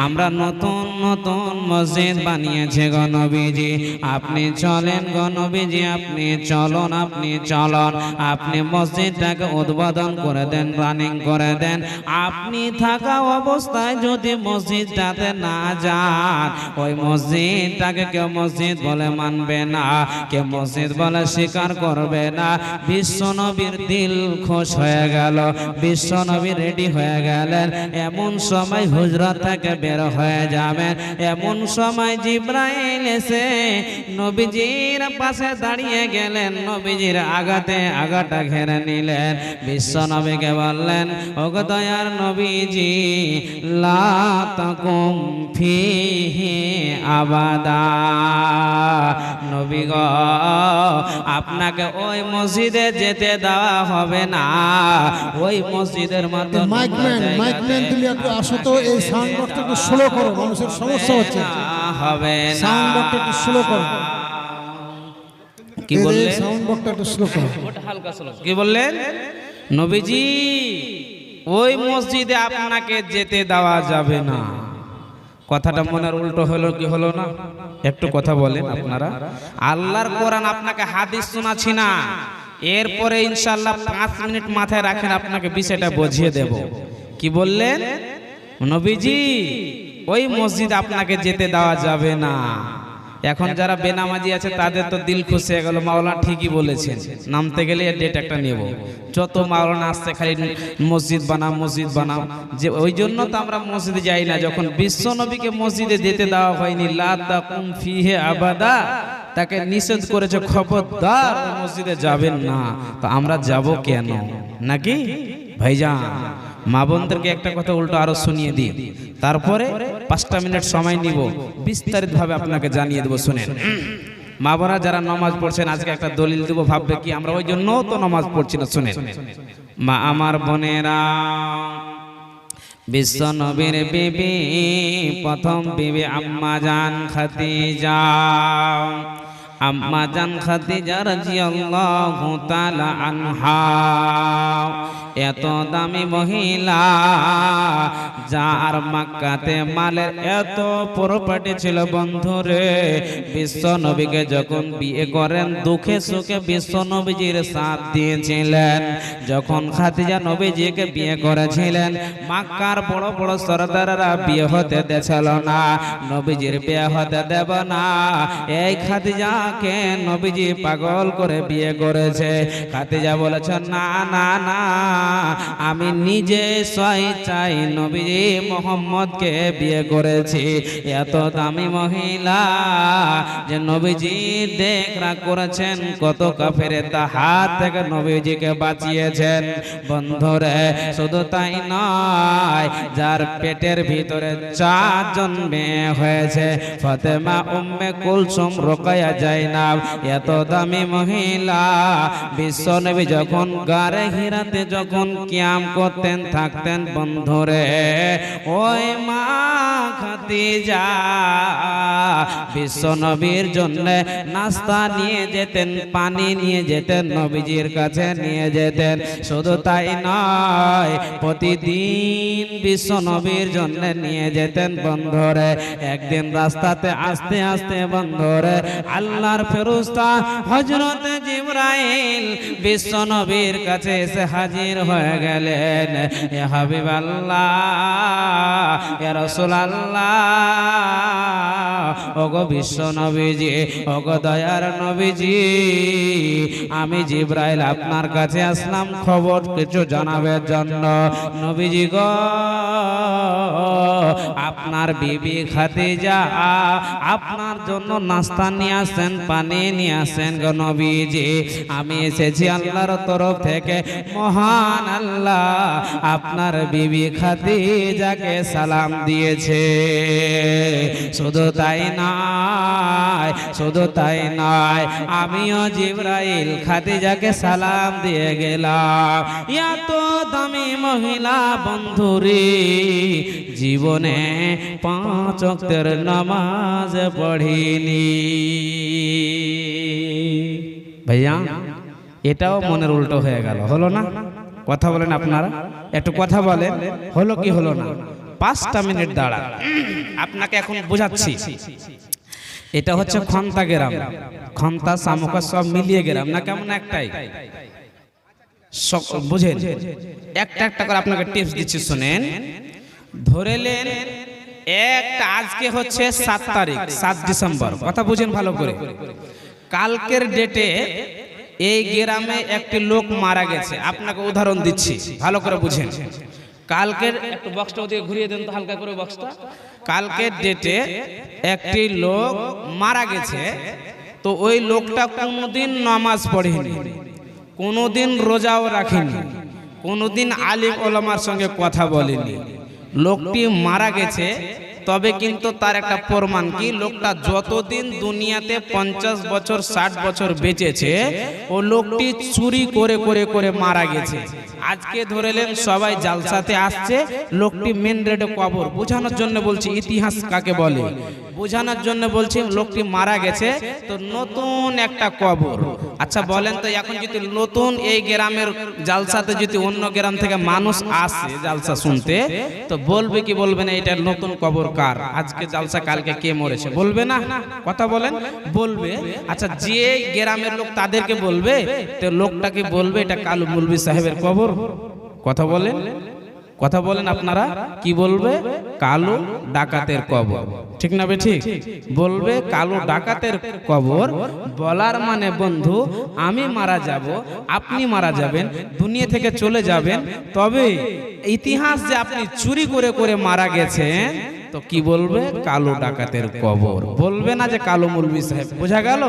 আমরা নতুন নতুন মসজিদ বানিয়েছে গো নবীজি, আপনি চলেন গো নবীজি, আপনি চলুন, আপনি চলুন, আপনি মসজিদটাকে উদ্বোধন করে দেন, রানিং করে দেন। আপনি থাকা অবস্থায় যদি মসজিদটাতে না যান, ওই মসজিদটাকে কেউ মসজিদ বলে মানবে না, কেউ মসজিদ বলে স্বীকার করবে না। বিশ্ব নবীর দিল খুশ হয়ে গেল, বিশ্ব নবী রেডি হয়ে গেলেন। এমন সময় হুজরা থেকে বের হয়ে যাবেন, এমন সময় জিবরাইল এসে নবীজির পাশে দাঁড়িয়ে গেলেন, নবীজির আগাতে আগাটা ঘেরে নিলেন। বিশ্ব নবীকে বললেন, ওগো দয়ার নবীজি, লা তাকুম ফিহি আবাদা। নবী গো, আপনাকে ওই মসজিদে যেতে দেওয়া হবে না, ওই মসজিদের মতো মাইকম্যান তুমি একটু আসো তো, এই সাউন্ড বক্সটা একটু স্লো করো, মানুষের সমস্যা হচ্ছে। হবে না, সাউন্ড বক্সটা একটু স্লো করো। কি বললেন? সাউন্ড বক্সটা একটু স্লো করো। হালকা স্লো। কি বললেন? নবীজি, ওই মসজিদে আপনাকে যেতে দেওয়া যাবে না। কথাটা মনের উল্টো হলো কি হলো না? একটু কথা বলেন আপনারা। আল্লাহর কোরআন আপনাকে হাদিস শোনাচ্ছি না, এরপরে ইনশাআল্লাহ 5 মিনিট মাথায় রাখেন, আপনাকে বিষয়টা বুঝিয়ে দেব। কি বললেন? নবীজি, ওই মসজিদ আপনাকে যেতে দেওয়া যাবে না। এখন যারা বেনামাজি আছে তাদের তো দিল খুশি হয়ে গেল, মাওলানা ঠিকই বলেছেন, নামতে গেলে ডেট একটা নেব। যত মাওলানা আসছে খালি মসজিদ বানাও মসজিদ বানাও, যে ওই জন্য তো আমরা মসজিদে যাই না। যখন বিশ্ব নবীকে মসজিদে যেতে দেওয়া হয়নি, লা তাকুম ফিহে আবাদা, তাকে নিষেধ করেছে খবরদার মসজিদে যাবেন না, তো আমরা যাব কেন? নাকি ভাইজান? মা বোনদেরকে একটা কথা উল্টো আরো শুনিয়ে দিই, তারপরে 5টা মিনিট সময় নিব, বিস্তারিত ভাবে আপনাকে জানিয়ে দেবো। শুনেন মা বোনা যারা নামাজ পড়ছেন, আজকে একটা দলিল দেবো, ভাববে কি আমরা ওই জন্য তো নামাজ পড়ছি না। শুনেন মা আমার বোনেরা, বিশ্ব নবীর বিবি, প্রথম বিবি আম্মা জান খাদিজা। আম্মা জান খাদিজা রাদিয়াল্লাহু তাআলা আনহা এত দামি মহিলা, যার মক্কাতে মালের এত প্রপার্টি ছিল বন্ধুরে। বিশ্ব নবীকে যখন বিয়ে করেন, দুঃখে সুখে বিশ্ব নবীজির সাথ দিয়েছিলেন। যখন খাদিজা নবীজিকে বিয়ে করেছিলেন, মক্কার বড় বড় সরদাররা বিয়ে হতে দেছিল না, নবীজির বিয়ে হতে দেব না। এই খাদিজাকে নবীজি পাগল করে বিয়ে করেছে। খাদিজা বলেছেন, না না না, আমি নিজে স্বেচ্ছায় নবীজি মোহাম্মদকে বিয়ে করেছি। এত দামি মহিলা যে নবীজি দেখরা করেছেন, কত কাফেরের হাত থেকে নবীজিকে বাঁচিয়েছেন। বন্ধুরে শুধু তাই নয়, যার পেটের ভিতরে 4 জন মেয়ে হয়েছে, ফাতেমা, উম্মে কুলসুম, রোকায়া, জাইনাব, এত দামি মহিলা। বিশ্ব নবী যখন গারে হিরাতে যখন কিয়াম করতেন থাকতেন বন্ধুরে, ওই মা খাদিজা বিশ্ব নবীর জন্য নাস্তা নিয়ে যেতেন, পানি নিয়ে যেতেন, নবীজির কাছে নিয়ে যেতেন। শুধু তাই নয়, প্রতিদিন বিশ্ব নবীর জন্য নিয়ে যেতেন বন্ধুরে। একদিন রাস্তাতে আস্তে আস্তে বন্ধুরে, আল্লাহর ফেরেশতা হযরত জিবরাইল বিশ্ব নবীর কাছে এসে হাজির হয়ে গেলেন। ইয়া হাবিবাল্লাহ, ইয়া রাসূলুল্লাহ, ওগো বিশ্ব নবীজি, ওগো দয়ার নবীজি, আমি জিবরাইল আপনার কাছে আসলাম খবর কিছু জানাবার জন্য। নবীজি গো, আপনার বিবি খাদিজা আপনার জন্য নাস্তা নিয়ে আসেন, পানি নিয়ে আসেন গো নবীজি। আমি এসেছি আল্লাহর তরফ থেকে, মহান আল্লাহ আপনার বিবি খাদিজাকে সালাম দিয়েছে। শুধু তাই নয়, শুধু তাই নয়, আমিও জিবরাইল খাদিজাকে সালাম দিয়ে গেলাম। এত দামি মহিলা বন্ধুরে জীবনে 5 ওয়াক্তের নামাজ পড়িনি। ভাইয়া এটাও মনের উল্টো হয়ে গেল, হলো না? কথা বলেন আপনারা, একটু কথা বলেন, হলো কি হলো না? 5টা মিনিট দাঁড়া, আপনাকে এখন বোঝাচ্ছি। এটা হচ্ছে খন্তা গ্রাম, খন্তা সামুকা সব মিলিয়ে গ্রাম না, কেমন একটাই বুঝেন। একটা একটা করে আপনাকে টিপস দিচ্ছি, শুনেন। ধরেলেন একটা, আজকে হচ্ছে 7 তারিখ, 7 ডিসেম্বর, কথা বুঝেন ভালো করে। কালকের ডেটে এই গ্রামে একটি লোক মারা গেছে। আপনাকে উদাহরণ দিচ্ছি, ভালো করে বুঝেন। কালকের, একটু বক্সটা ওদিকে ঘুরিয়ে দেন তো হালকা করে বক্সটা। কালকের ডেটে একটি লোক মারা গেছে, তো ওই লোকটা কোনোদিন নামাজ পড়েনি, কোনোদিন রোজাও রাখেনি, কোনোদিন আলিম ওলামার সঙ্গে কথা বলেনি। লোকটি মারা গেছে, তবে কিন্তু তার একটা প্রমাণ কি, লোকটা যতদিন দুনিয়াতে 50 বছর 60 বছর বেঁচেছে, ও লোকটি চুরি করে করে করে মারা গেছে। আজকে ধরেলেন সবাই জালসাতে আসছে, লোকটি মেন রোডে কবর। বোঝানোর জন্য বলছি, ইতিহাস কাকে বলে বোঝানোর জন্য বলছি। লোকটি মারা গেছে, তো নতুন একটা কবর। আচ্ছা বলেন তো, এখন যদি নতুন এই গ্রামের জালসাতে যদি অন্য গ্রাম থেকে মানুষ আসে জালসা শুনতে, তো বলবে কি বলবে না এটা নতুন কবর কার? আজকে জালসা, কালকে কে মরেছে, বলবে না? কথা বলেন, বলবে। আচ্ছা যে গ্রামের লোক তাদেরকে বলবে, তো লোকটাকে বলবে এটা কালু মৌলভী সাহেবের কবর। কথা বলেন, কথা বলেন আপনারা, কি বলবে? কালু ডাকাতের কবর। ঠিক না বে ঠিক? বলবে কালো ডাকাতের কবর, বলার মানে বন্ধু আমি মারা যাব, আপনি মারা যাবেন, দুনিয়া থেকে চলে যাবেন, তবে ইতিহাস যে আপনি চুরি করে করে মারা গেছেন তো কি বলবে? কালো ডাকাতের কবর। বলবে না যে কালো মৌলভী সাহেব। বোঝা গেল?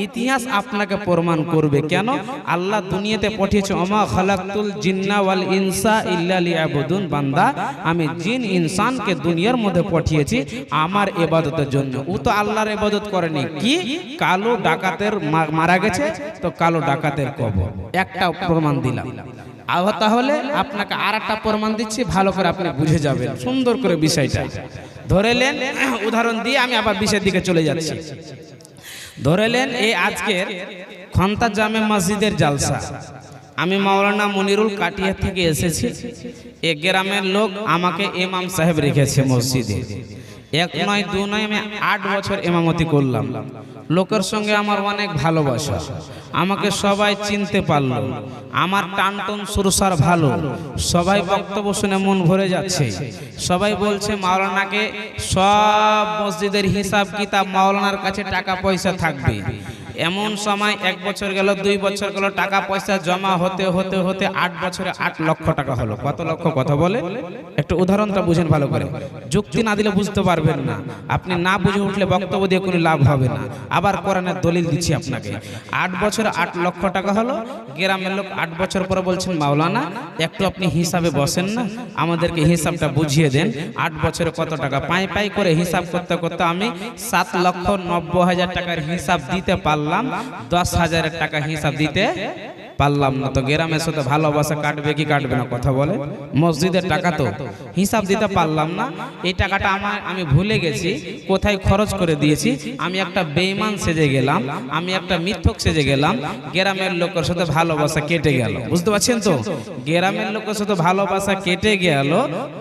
ইতিহাস আপনাকে প্রমাণ করবে। কেন? আল্লাহ দুনিয়াতে পাঠিয়েছে ওমা খালাকতুল জিন্না ওয়াল ইনসা ইল্লা লিয়াবুদুন। বান্দা আমি জিন ইনসানকে দুনিয়ার মধ্যে পাঠিয়েছি আমার ইবাদতের জন্য। ও তো আল্লাহর ইবাদত করেনি। কি? কালো ডাকাতের মারা গেছে তো কালো ডাকাতের কবর। একটা প্রমাণ দিলাম। তাহলে আপনাকে আর একটা প্রমাণ দিচ্ছি, ভালো করে আপনি বুঝে যাবেন সুন্দর করে বিষয়টা। ধরেলেন, উদাহরণ দিয়ে আমি আবার বিষয়ের দিকে চলে যাচ্ছি। ধরেলেন এই আজকের খন্তা জামে মসজিদের জালসা, আমি মাওলানা মনিরুল কাটিয়া থেকে এসেছি। এ গ্রামের লোক আমাকে ইমাম সাহেব রেখেছে মসজিদে। এক নয় দু নয়, আমি 8 বছর ইমামতি করলাম। লোকের সঙ্গে আমার অনেক ভালোবাসা, আমাকে সবাই চিনতে পারলো, আমার টানটন সুরসার ভালো, সবাই বক্তব্য শুনে মন ভরে যাচ্ছে। সবাই বলছে মাওলানাকে, সব মসজিদের হিসাব কিতাব মাওলানার কাছে টাকা পয়সা থাকবে। এমন সময় 1 বছর গেল, 2 বছর গেল, টাকা পয়সা জমা হতে হতে হতে 8 বছরে 8 লক্ষ টাকা হলো। কত লক্ষ কথা বলে? একটু উদাহরণটা বুঝেন ভালো করে, যুক্তি না দিলে বুঝতে পারবেন না। আপনি না বুঝে উঠলে বক্তব্য দিয়ে কোনো লাভ হবে না। আবার কোরআনের দলিল দিচ্ছি আপনাকে। 8 বছরে 8 লক্ষ টাকা হলো। গ্রামের লোক 8 বছর পরে বলছেন মাওলানা একটু আপনি হিসাবে বসেন না, আমাদেরকে হিসাবটা বুঝিয়ে দেন। 8 বছরে কত টাকা? পাই পাই করে হিসাব করতে করতে আমি 7,90,000 টাকার হিসাব দিতে পারলাম, 10,000 টাকা হিসাব দিতে পারলাম না। তো গ্রামের সাথে ভালোবাসা কাটবে কি কাটবে না কথা বলে? মসজিদের টাকা তো হিসাব দিতে পারলাম না। এই টাকাটা আমি ভুলে গেছি কোথায় খরচ করে দিয়েছি। আমি একটা বেঈমান সেজে গেলাম, আমি একটা মিথ্যক সেজে গেলাম। গ্রামের লোকের সাথে ভালোবাসা কেটে গেল। বুঝতে পারছেন তো? গ্রামের লোকের সাথে ভালোবাসা কেটে গেল।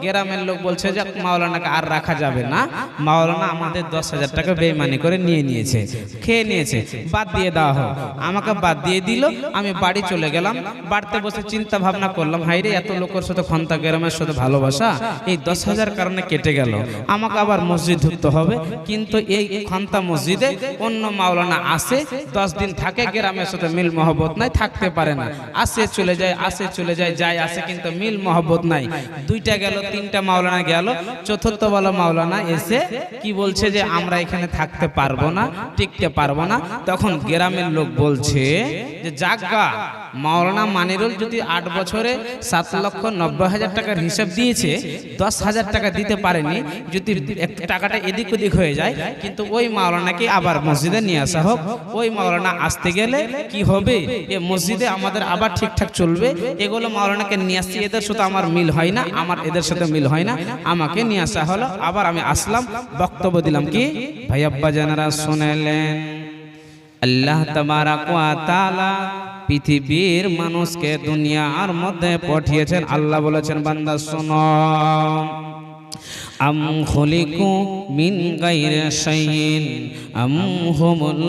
গ্রামের লোক বলছে যে মাওলানাকে আর রাখা যাবে না, মাওলানা আমাদের 10,000 টাকা বেঈমানি করে নিয়েছে, খেয়ে নিয়েছে, বাদ দিয়ে দেওয়া হোক। আমাকে বাদ দিয়ে দিল। আমি বাড়ি চলে গেলাম। বাড়িতে বসে চিন্তা ভাবনা করলাম, হাইরে এত লোকের সাথে খন্তা গ্রামের সাথে ভালোবাসা এই 10,000 কারণে কেটে গেল। আমাকে আবার মসজিদ ঢুকতে হবে। কিন্তু এই খন্তা মসজিদে অন্য মাওলানা আসে, 10 দিন থাকে, গ্রামের সাথে মিল মহব্বত নাই, থাকতে পারে না। আসে চলে যায়, আসে চলে যায়, যায় আসে, কিন্তু মিল মহব্বত নাই। 2টা গেল, 3টা মাওলানা গেল, 4র্থ বলা মাওলানা এসে কি বলছে যে আমরা এখানে থাকতে পারবো না, টিকতে পারবো না। তখন গ্রামের লোক বলছে যে জাগা মাওলানা মানিরুল যদি 8 বছরে 7,90,000 টাকার হিসাব দিয়েছে, 10,000 টাকা দিতে পারেনি, যদি টাকাটা এদিক ওদিক হয়ে যায়, কিন্তু ওই মাওলানাকে আবার মসজিদে নিয়ে আসা হোক। ওই মাওলানা আসতে গেলে কি হবে? এ মসজিদে আমাদের আবার ঠিকঠাক চলবে। এগুলো মাওলানাকে নিয়ে আসছি, এদের সাথে আমার মিল হয় না, আমার এদের সাথে মিল হয় না, আমাকে নিয়ে আসা হলো। আবার আমি আসলাম, বক্তব্য দিলাম। কি ভাই আব্বা জানারা শুনেলেন? আল্লাহ তাবারাক ওয়া তাআলা পৃথিবীর মানুষকে দুনিয়ার মধ্যে পাঠিয়েছেন। আল্লাহ বলেছেন বান্দা শোনো, আম খুলিকু মিন গায়রি শাইইন আম হুমুল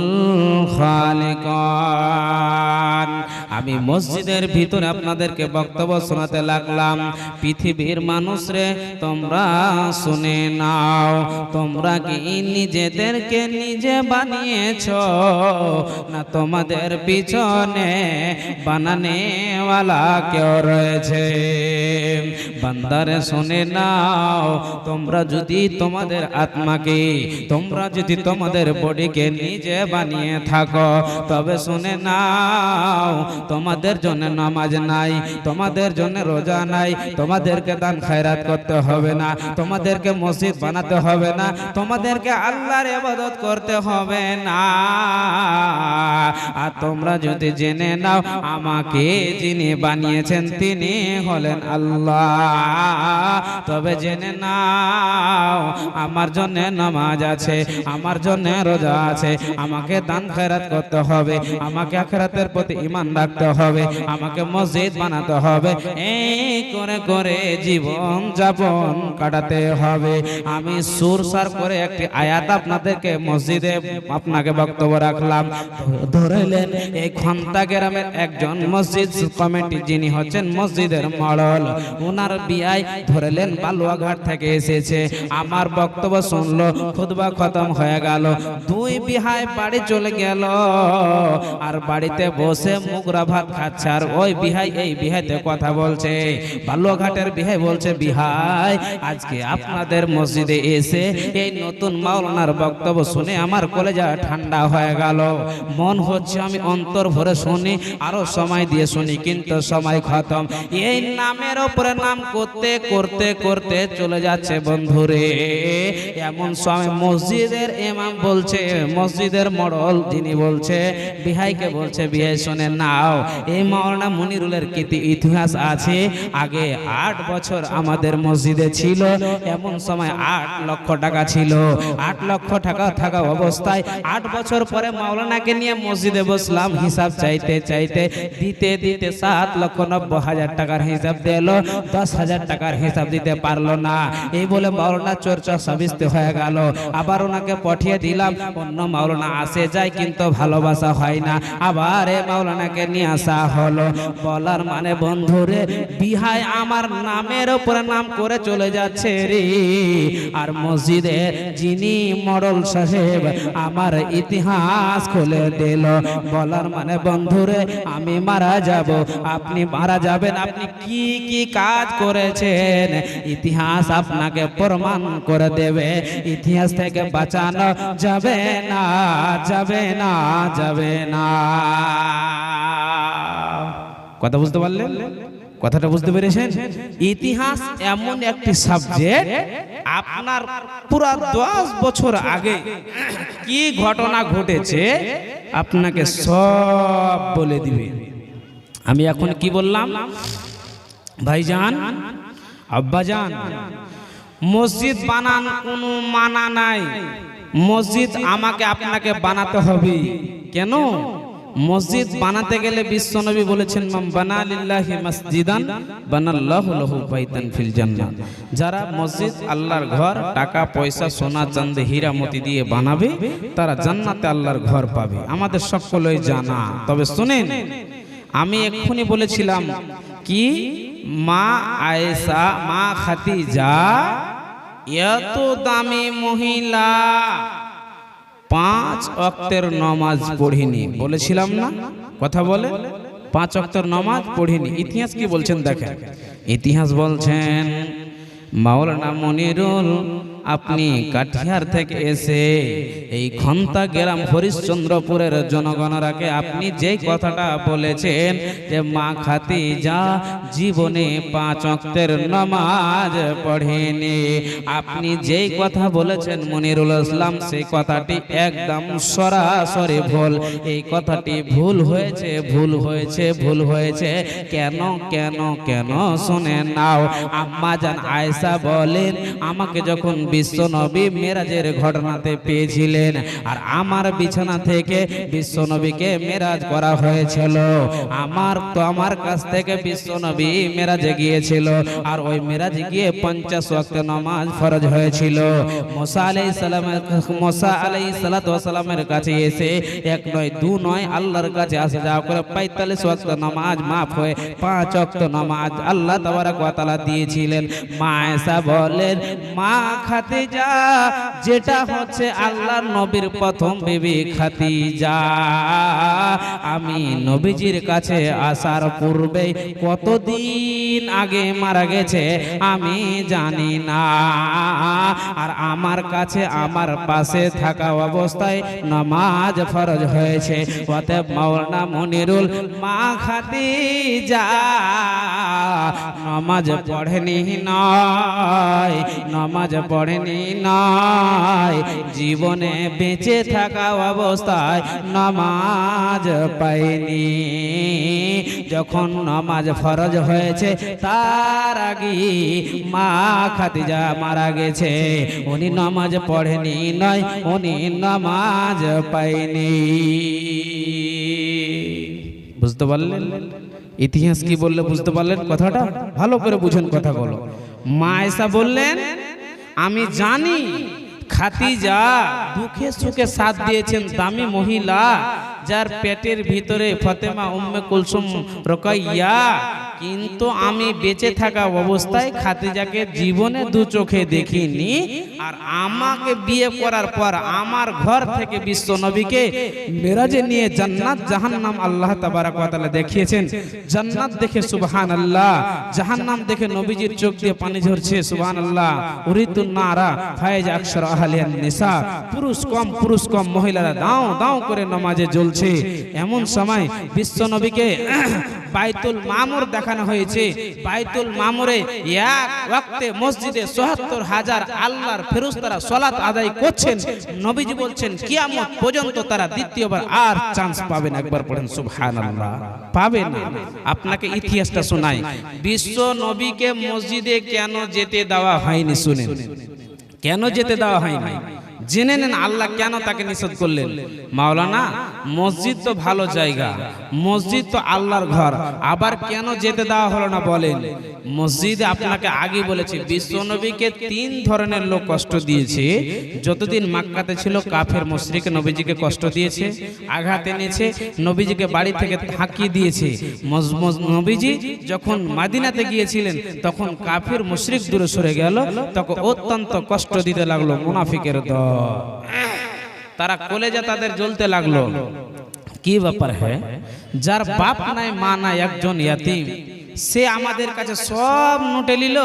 খালিকান। আমি মসজিদের ভিতরে আপনাদেরকে বক্তব্য শোনাতে লাগলাম। পৃথিবীর মানুষরে তোমরা শুনে নাও, তোমরা কি নিজেদেরকে নিজে বানিয়েছো না তোমাদের পিছনে বানানেওয়ালা কেউ রয়েছে? বান্দারে শুনে নাও, তোমরা যদি তোমাদের আত্মাকে, তোমরা যদি তোমাদের বডিকে নিজে বানিয়ে থাকো, তবে শুনে নাও তোমাদের জন্য নামাজ নাই, তোমাদের জন্য রোজা নাই, তোমাদেরকে দান খায়রাত করতে হবে না, তোমাদেরকে মসজিদ বানাতে হবে না, তোমাদেরকে আল্লাহর ইবাদত করতে হবে না। আর তোমরা যদি জেনে নাও আমাকে যিনি বানিয়েছেন তিনি হলেন আল্লাহ, তবে জেনে নাও আমার জন্য নামাজ আছে, আমার জন্য রোজা আছে, আমাকে দান খয়রাত করতে হবে, আমাকে আখিরাতের প্রতি ঈমান রাখতে বানাতে হবে, আমাকে মসজিদ বানাতে হবে, এই করে করে জীবন যাপন কাটাতে হবে। আমি সুরসার করে একটি আয়াত আপনাদেরকে মসজিদে আপনাকে বক্তব্য রাখলাম। ধরেলেন এই খন্তা গ্রামের একজন মসজিদ কমিটি যিনি হচ্ছেন মসজিদের মডল, ওনার বিয়াই ধরেলেন বালুয়াঘাট থেকে এসেছে, আমার বক্তব্য শুনলো, খুতবা খতম হয়ে গেল, দুই বিহাই বাড়ি চলে গেল, আর বাড়িতে বসে মুগরা ভাত খাচ্ছে, আর ওই বিহাই এই বিহাইতে কথা বলছে। বালুয়াঘাটের বিহাই বলছে, বিহাই আজকে আপনাদের মসজিদে এসে এই নতুন মাওলানার বক্তব্য শুনে আমার কলেজা ঠান্ডা হয়ে গেল, মন হচ্ছে আমি অন্তর ভরে শুনি, আরো সময় দিয়ে শুনি, কিন্তু সময় খতম। এই নামের উপরে নাম করতে করতে করতে চলে যাচ্ছে বন্ধুরে। এমন সময় মসজিদের ইমাম বলছে, মসজিদের মডল যিনি বলছে বিহাইকে বলছে, বিহাই শুনে নাও, এই মাওলানা মনিরুলের কীর্তি ইতিহাস আছে। আগে 8 বছর আমাদের মসজিদে ছিল, এমন সময় 8 লক্ষ টাকা ছিল। 8 লক্ষ টাকা থাকা অবস্থায় 8 বছর পরে মাওলানাকে নিয়ে মসজিদে বসলাম, হিসাব চাইতে চাইতে দিতে দিতে 7,90,000 টাকার হিসাব দিল, 10,000 টাকার হিসাব দিতে পারলো না। এই বলে মাওলানা চর্চা সাবিস্ত হয়ে গেল। আবার ওনাকে পাঠিয়ে দিলাম, অন্য মাওলানা আসে যায় কিন্তু ভালোবাসা হয় না, আবার এই মাওলানাকে নিয়ে আসা হলো। বলার মানে বন্ধুরে, বিহাই আমার নামের উপরে নাম করে চলে যাচ্ছে রে, আর মসজিদে যিনি মডল সাহেব আমার ইতিহাস খুলে দিল। বলার মানে বন্ধুরে, আমি মারা যাব, আপনি মারা যাবেন, আপনি কি কি কাজ করেছেন ইতিহাস আপনাকে প্রমাণ করে দেবে। ইতিহাস থেকে বাঁচানো যাবে না, যাবে না, যাবে না। কথা বুঝতে পারলেন? কথাটা বুঝতে পেরেছেন? ইতিহাস এমন একটি সাবজেক্ট, আপনার পুরা 10 বছর আগে কি ঘটনা ঘটেছে আপনাকে সব বলে দিবে। আমি এখন কি বললাম? ভাইজান, আব্বাজান, মসজিদ বানান কোনো মানা নাই, মসজিদ আমাকে আপনাকে বানাতে হবে। কেন? মসজিদ বানাতে গেলে বিশ্বনবী বলেছেন, মান বানা লিল্লাহি মাসজিদান বানাল্লাহু লাহু বাইতান ফিল জান্নাহ। যারা মসজিদ আল্লাহর ঘর টাকা পয়সা সোনা চাঁদি হীরা মতি দিয়ে বানাবে, তারা জান্নাতে আল্লাহর ঘর পাবে। আমাদের সকলেই জানা। তবে শুনেন, আমি এক্ষুনি বলেছিলাম কি, মা আয়েশা, মা খাদিজা এত দামি মহিলা 5 ওয়াক্তের নামাজ পড়েনি, বলেছিলাম না? কথা বলে 5 ওয়াক্তের নামাজ পড়েনি। ইতিহাস কি বলছেন দেখেন। ইতিহাস বলছেন, মাওলানা মনিরুল আপনি কাঠিয়ার থেকে এসে এই খন্তা গ্রাম হরিশ্চন্দ্রপুরের জনগণরাকে আপনি যে কথাটা বলেছেন যে মা খাদিজা জীবনে 5 ওয়াক্তের নামাজ পড়েনি, আপনি যেই কথা বলেছেন মনিরুল ইসলাম, সেই কথাটি একদম সরাসরি ভুল। এই কথাটি ভুল হয়েছে, ভুল হয়েছে, ভুল হয়েছে। কেন কেন কেন শুনে নাও। আম্মা জান আয়েশা বলেন, আমাকে যখন বিশ্বনবী মেরাজের ঘটনাতে পেয়েছিলেন, আর আমার বিছানা থেকে বিশ্বনবীকে মেরাজ করা হয়েছিল, আমার কাছ থেকে বিশ্বনবী মেরাজে গিয়েছিল, আর ওই মেরাজে গিয়ে 50 ওয়াক্ত নামাজ ফরজ হয়েছিল। মুসা আলাইহিস সালামের কাছে এসে 1 নয় 2 নয় আল্লাহর কাছে আসা যাওয়া করে 45 ওয়াক্ত নামাজ মাফ হয়ে 5 ওয়াক্ত নামাজ আল্লাহ তাবারক ওয়া তাআলা দিয়েছিলেন। মা আয়েশা বলেন, মা খাদিজা যেটা হচ্ছে আল্লাহর নবীর প্রথম বিবি খাদিজা, আমি নবীজির কাছে আসার পূর্বে কতদিন আগে মারা গেছে আমি জানি না, আর আমার কাছে আমার পাশে থাকা অবস্থায় নামাজ ফরজ হয়েছে। অতএব মাওলানা মনিরুল মা খাদিজা নামাজ পড়েনি নয়, নামাজ পড়েনি নয়, জীবনে বেঁচে থাকা অবস্থায় নামাজ পায়নি। যখন নামাজ ফরজ হয়েছে তার আগে মা খাদিজা মারা গেছে, উনি নামাজ পড়েনি নয়, উনি নামাজ পায়নি। বুঝতে পারলেন? ইতিহাস কি বললে বুঝতে পারলেন কথাটা? ভালো করে বুঝুন কথাগুলো। মা আয়েশা বললেন, আমি জানি খাদিজা দুঃখে সুখে সাথ দিয়েছেন, দামি মহিলা যার পেটের ভিতরে ফাতেমা, উম্মে কুলসুম, রুকাইয়া, কিন্তু আমি বেঁচে থাকা অবস্থায় খাদিজাকে জীবনে দু চোখে দেখিনি। আর আমাকে বিয়ে করার পর আমার ঘর থেকে বিশ্ব নবীকে মেরাজে নিয়ে জান্নাত জাহান্নাম আল্লাহ তাবারক ওয়া তাআলা দেখিয়েছেন। জান্নাত দেখে সুবহানাল্লাহ, জাহান্নাম দেখে নবীজির চোখ দিয়ে পানি ঝরছে সুবহানাল্লাহ। উরিতুন নারা ফায়েজ আকসার আহলিয়ান নিসা, পুরুষ কম মহিলারা দাও দাও করে নামাজে জ্বলছে। এমন সময় বিশ্ব নবীকে বাইতুল মামুর দেখানো হয়েছে। বাইতুল মামুরে এক ওয়াক্তে মসজিদে ৭৪,০০০ আল্লাহর ফেরেশতারা সালাত আদায় করছেন। নবীজি বলছেন কিয়ামত পর্যন্ত তারা দ্বিতীয়বার আর চান্স পাবে না। একবার পড়েন সুবহানাল্লাহ, পাবে না। আপনাকে ইতিহাসটা শোনাই, বিশ্ব নবীকে মসজিদে কেন যেতে দেওয়া হয়নি? শুনেন, কেন যেতে দেওয়া হয়নি জেনে নেন। আল্লাহ কেন তাকে নিষেধ করলেন? মাওলানা, মসজিদ তো ভালো জায়গা, মসজিদ তো আল্লাহর ঘর, আবার কেন যেতে দেওয়া হলো না বলেন? মসজিদে আপনাকে আগে বলেছি, বিশ্বনবীকে ৩ ধরনের লোক কষ্ট দিয়েছে। যতদিন মক্কাতে ছিল কাফের মুশরিক নবীজিকে কষ্ট দিয়েছে, আঘাত এনেছে, নবীজিকে বাড়ি থেকে হাঁকিয়ে দিয়েছে। নবীজি যখন মদিনাতে গিয়েছিলেন তখন কাফের মুশরিক দূরে সরে গেল, তখন অত্যন্ত কষ্ট দিতে লাগলো মুনাফিকের দল। তারা কলেজা তাদের জ্বলতে লাগলো। কি ব্যাপার? হ্যাঁ, যার বাপ নাই মা নাই, একজন ইয়াতিম, সে আমাদের কাছে সব নোটে নিল।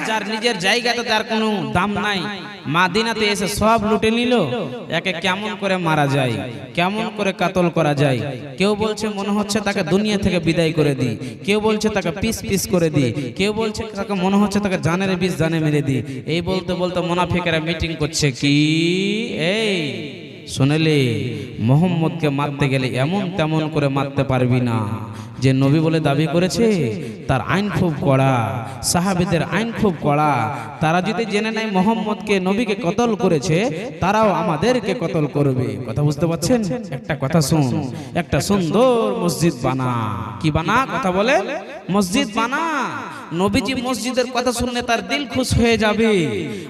যার নিজের জায়গাতে তার কোনো দাম নাই, মদিনাতে এসে সব লুটে নিল। একে কেমন করে মারা যায়, কেমন করে কাতল করা যায়? কেউ বলছে মনে হচ্ছে তাকে দুনিয়া থেকে বিদায় করে দিই, কেউ বলছে তাকে পিস পিস করে দিই, কেউ বলছে তাকে মনে হচ্ছে তাকে জানের বিষ জানে মেরে দিই। এই বলতে বলতে মুনাফিকেরা মিটিং করছে। কি এই শুনলে, মোহাম্মদকে মারতে গেলে এমন তেমন করে মারতে পারবি না। যে নবী বলে দাবি করেছে তার আইন খুব কড়া, সাহাবীদের আইন খুব কড়া। তারা যদি জেনে নেয় মোহাম্মদকে নবীকে কতল করেছে, তারাও আমাদেরকে কতল করবে। কথা বুঝতে পারছেন? একটা কথা শুন, একটা সুন্দর মসজিদ বানা। কি বানা? কথা বলে মসজিদ বানা। নবীজি মসজিদের কথা শুনলে তার দিল খুশ হয়ে যাবে।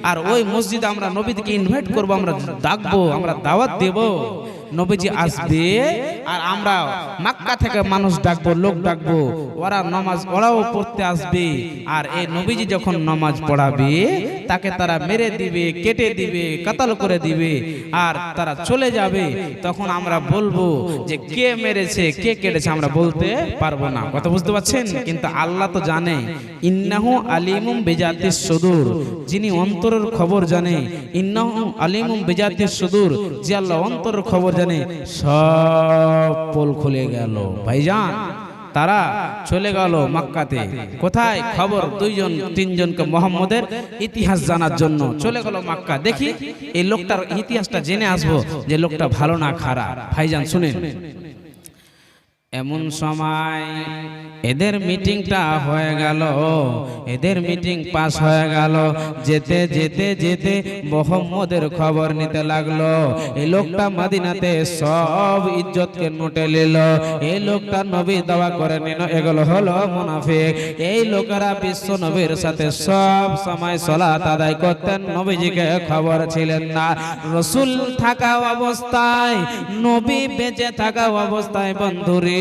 আর ওই মসজিদে আমরা নবীকে ইনভাইট করব, আমরা ডাকবো, আমরা দাওয়াত দেব। নবীজি আসবে আর আমরা মক্কা থেকে মানুষ ডাকবো, লোক ডাকবো, ওরা নামাজ ওরাও পড়তে আসবে। আর এই নবীজি যখন নামাজ পড়াবে তাকে তারা মেরে দিবে, কেটে দিবে, কাতল করে দিবে, আর তারা চলে যাবে। তখন আমরা বলবো যে কে মেরেছে কে কেটেছে আমরা বলতে পারবো না। কথা বুঝতে পারছেন? কিন্তু আল্লাহ তো জানে, ইন্নাহু আলিমুম বিজাতিস সুদূর, যিনি অন্তরের খবর জানে। ইন্নাহু আলিমুম বিজাতিস সুদূর, যে আল্লাহ অন্তরের খবর জানে। সব পোল খুলে গেল ভাইজান। তারা চলে গেল মক্কাতে। কোথায়? খবর 2-3জনকে মোহাম্মদের ইতিহাস জানার জন্য চলে গেল মক্কা। দেখি এই লোকটার ইতিহাসটা জেনে আসবো, যে লোকটা ভালো না খারাপ। ভাইজান শুনেন, এমন সময় এদের মিটিংটা হয়ে গেল, এদের মিটিং পাস হয়ে গেল। যেতে যেতে যেতে মোহাম্মদের খবর নিতে লাগলো। এই লোকটা মদিনাতে সব ইজ্জতকে নোটে নিল। এই লোকটা নবী দাওয়া করে নিল। এগুলো হলো মুনাফিক। এই লোকেরা বিশ্ব নবীর সাথে সব সময় সালাত আদায় করতেন, নবীজিকে খবর ছিলেন না। রাসূল থাকা অবস্থায়, নবী বেঁচে থাকা অবস্থায় বন্ধুরে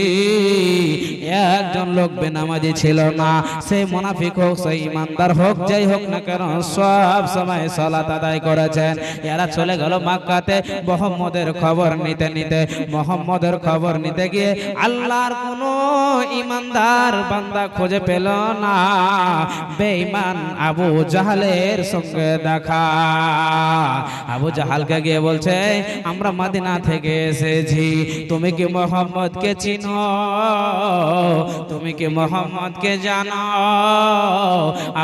একজন লোক বেনামাজি ছিল না। সে মুনাফিক হোক, সে ইমানদার হোক, যাই হোক না কেন, সব সময় সালাত আদায় করেছেন। এরা চলে গেল মক্কাতে মুহাম্মদের খবর নিতে নিতে। মুহাম্মদের খবর নিতে গিয়ে আল্লাহর কোন ইমানদার বান্দা খুঁজে পেল না। বেঈমান আবু জাহালের সঙ্গে দেখা। আবু জাহালকে গিয়ে বলছে, আমরা মদিনা থেকে এসেছি, তুমি কি মুহাম্মদকে চিনো? তুমি কি মুহাম্মদকে জানো?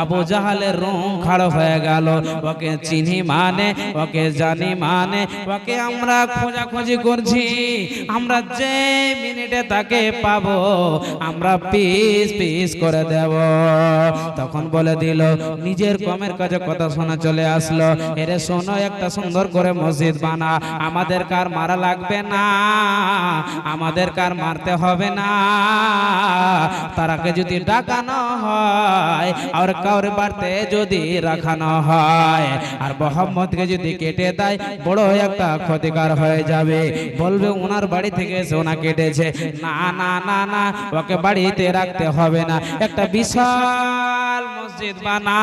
আবু জাহালের রুম খাড়া হয়ে গেল। ওকে চিনি মানে, ওকে জানি মানে, ওকে আমরা খোঁজাখুঁজি করছি। আমরা যে মিনিটে তাকে পাবো আমরা পিস পিস করে দেব। তখন বলে দিল, নিজের কমের কাছে কথা শোনা চলে আসলো। এরে শোনো, একটা সুন্দর করে মসজিদ বানা, আমাদের কার মারা লাগবে না, আমাদের কার মারতে হবে না। তারাকে যদি ডাকানো হয় আর কাউর বাড়িতে যদি রাখানো হয় আর মোহাম্মদকে যদি কেটে দেয় বড় একটা ক্ষতিকার হয়ে যাবে। বলবে ওনার বাড়ি থেকে এসে ওনা কেটেছে, না না না না, ওকে বাড়িতে রাখতে হবে না, একটা বিশাল মসজিদ বানা,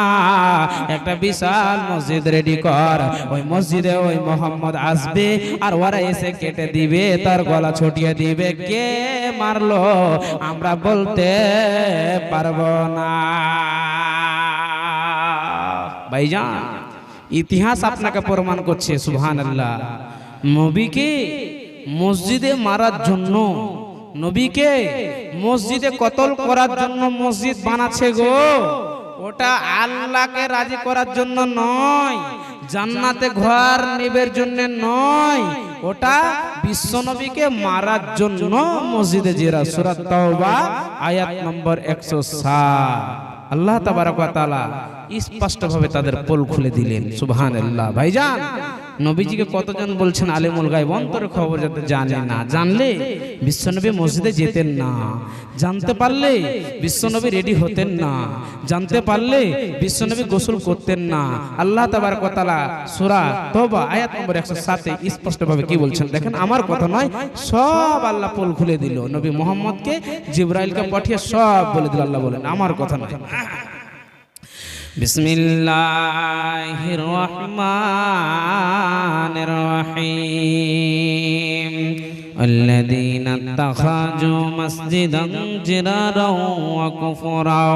একটা বিশাল মসজিদ রেডি কর। ওই মসজিদে ওই মোহাম্মদ আসবে আর ওরা এসে কেটে দিবে, তার গলা ছটিয়ে দিবে। কে মারলো আমরা বলতে পারবো না। ভাইজান, ইতিহাস আপনাকে প্রমাণ করছে সুবহানাল্লাহ। নবীকে মসজিদে মারার জন্য, নবীকে মসজিদে কতল করার জন্য মসজিদ বানাচ্ছে গো। ওটা আল্লাহকে রাজি করার জন্য নয়, জান্নাতে ঘর নেবের জন্য নয়, ওটা বিশ্বনবীকে মারার জন্য মসজিদে জিরা। সূরা তাওবা আয়াত নম্বর 107। আল্লাহ তাবারক ওয়া তাআলা স্পষ্টভাবে তাদের পোল খুলে দিলেন সুবহানাল্লাহ। ভাইজান, নবীজিকে কতজন বলছেন আলেমুল গায়ব, অন্তরের খবর যাতে জানে না, জানলে বিশ্বনবী মসজিদে যেতেন না, জানতে পারলে বিশ্বনবী রেডি হতেন না, জানতে পারলে বিশ্বনবী গোসল করতেন না। আল্লাহ তাবারক ওয়া তাআলা সূরা তাওবা আয়াত নম্বর 107 এ স্পষ্টভাবে কি বলছেন দেখেন, আমার কথা নয়, সব আল্লাহ পোল খুলে দিল। নবী মুহাম্মদকে জিবরাইলকে পাঠিয়ে সব বলে দিল। আল্লাহ বলেন, আমার কথা নয়। বিসমিল্লাহির রহমানির রহিম। الذين اتخذوا مسجدا ضرارا وكفرا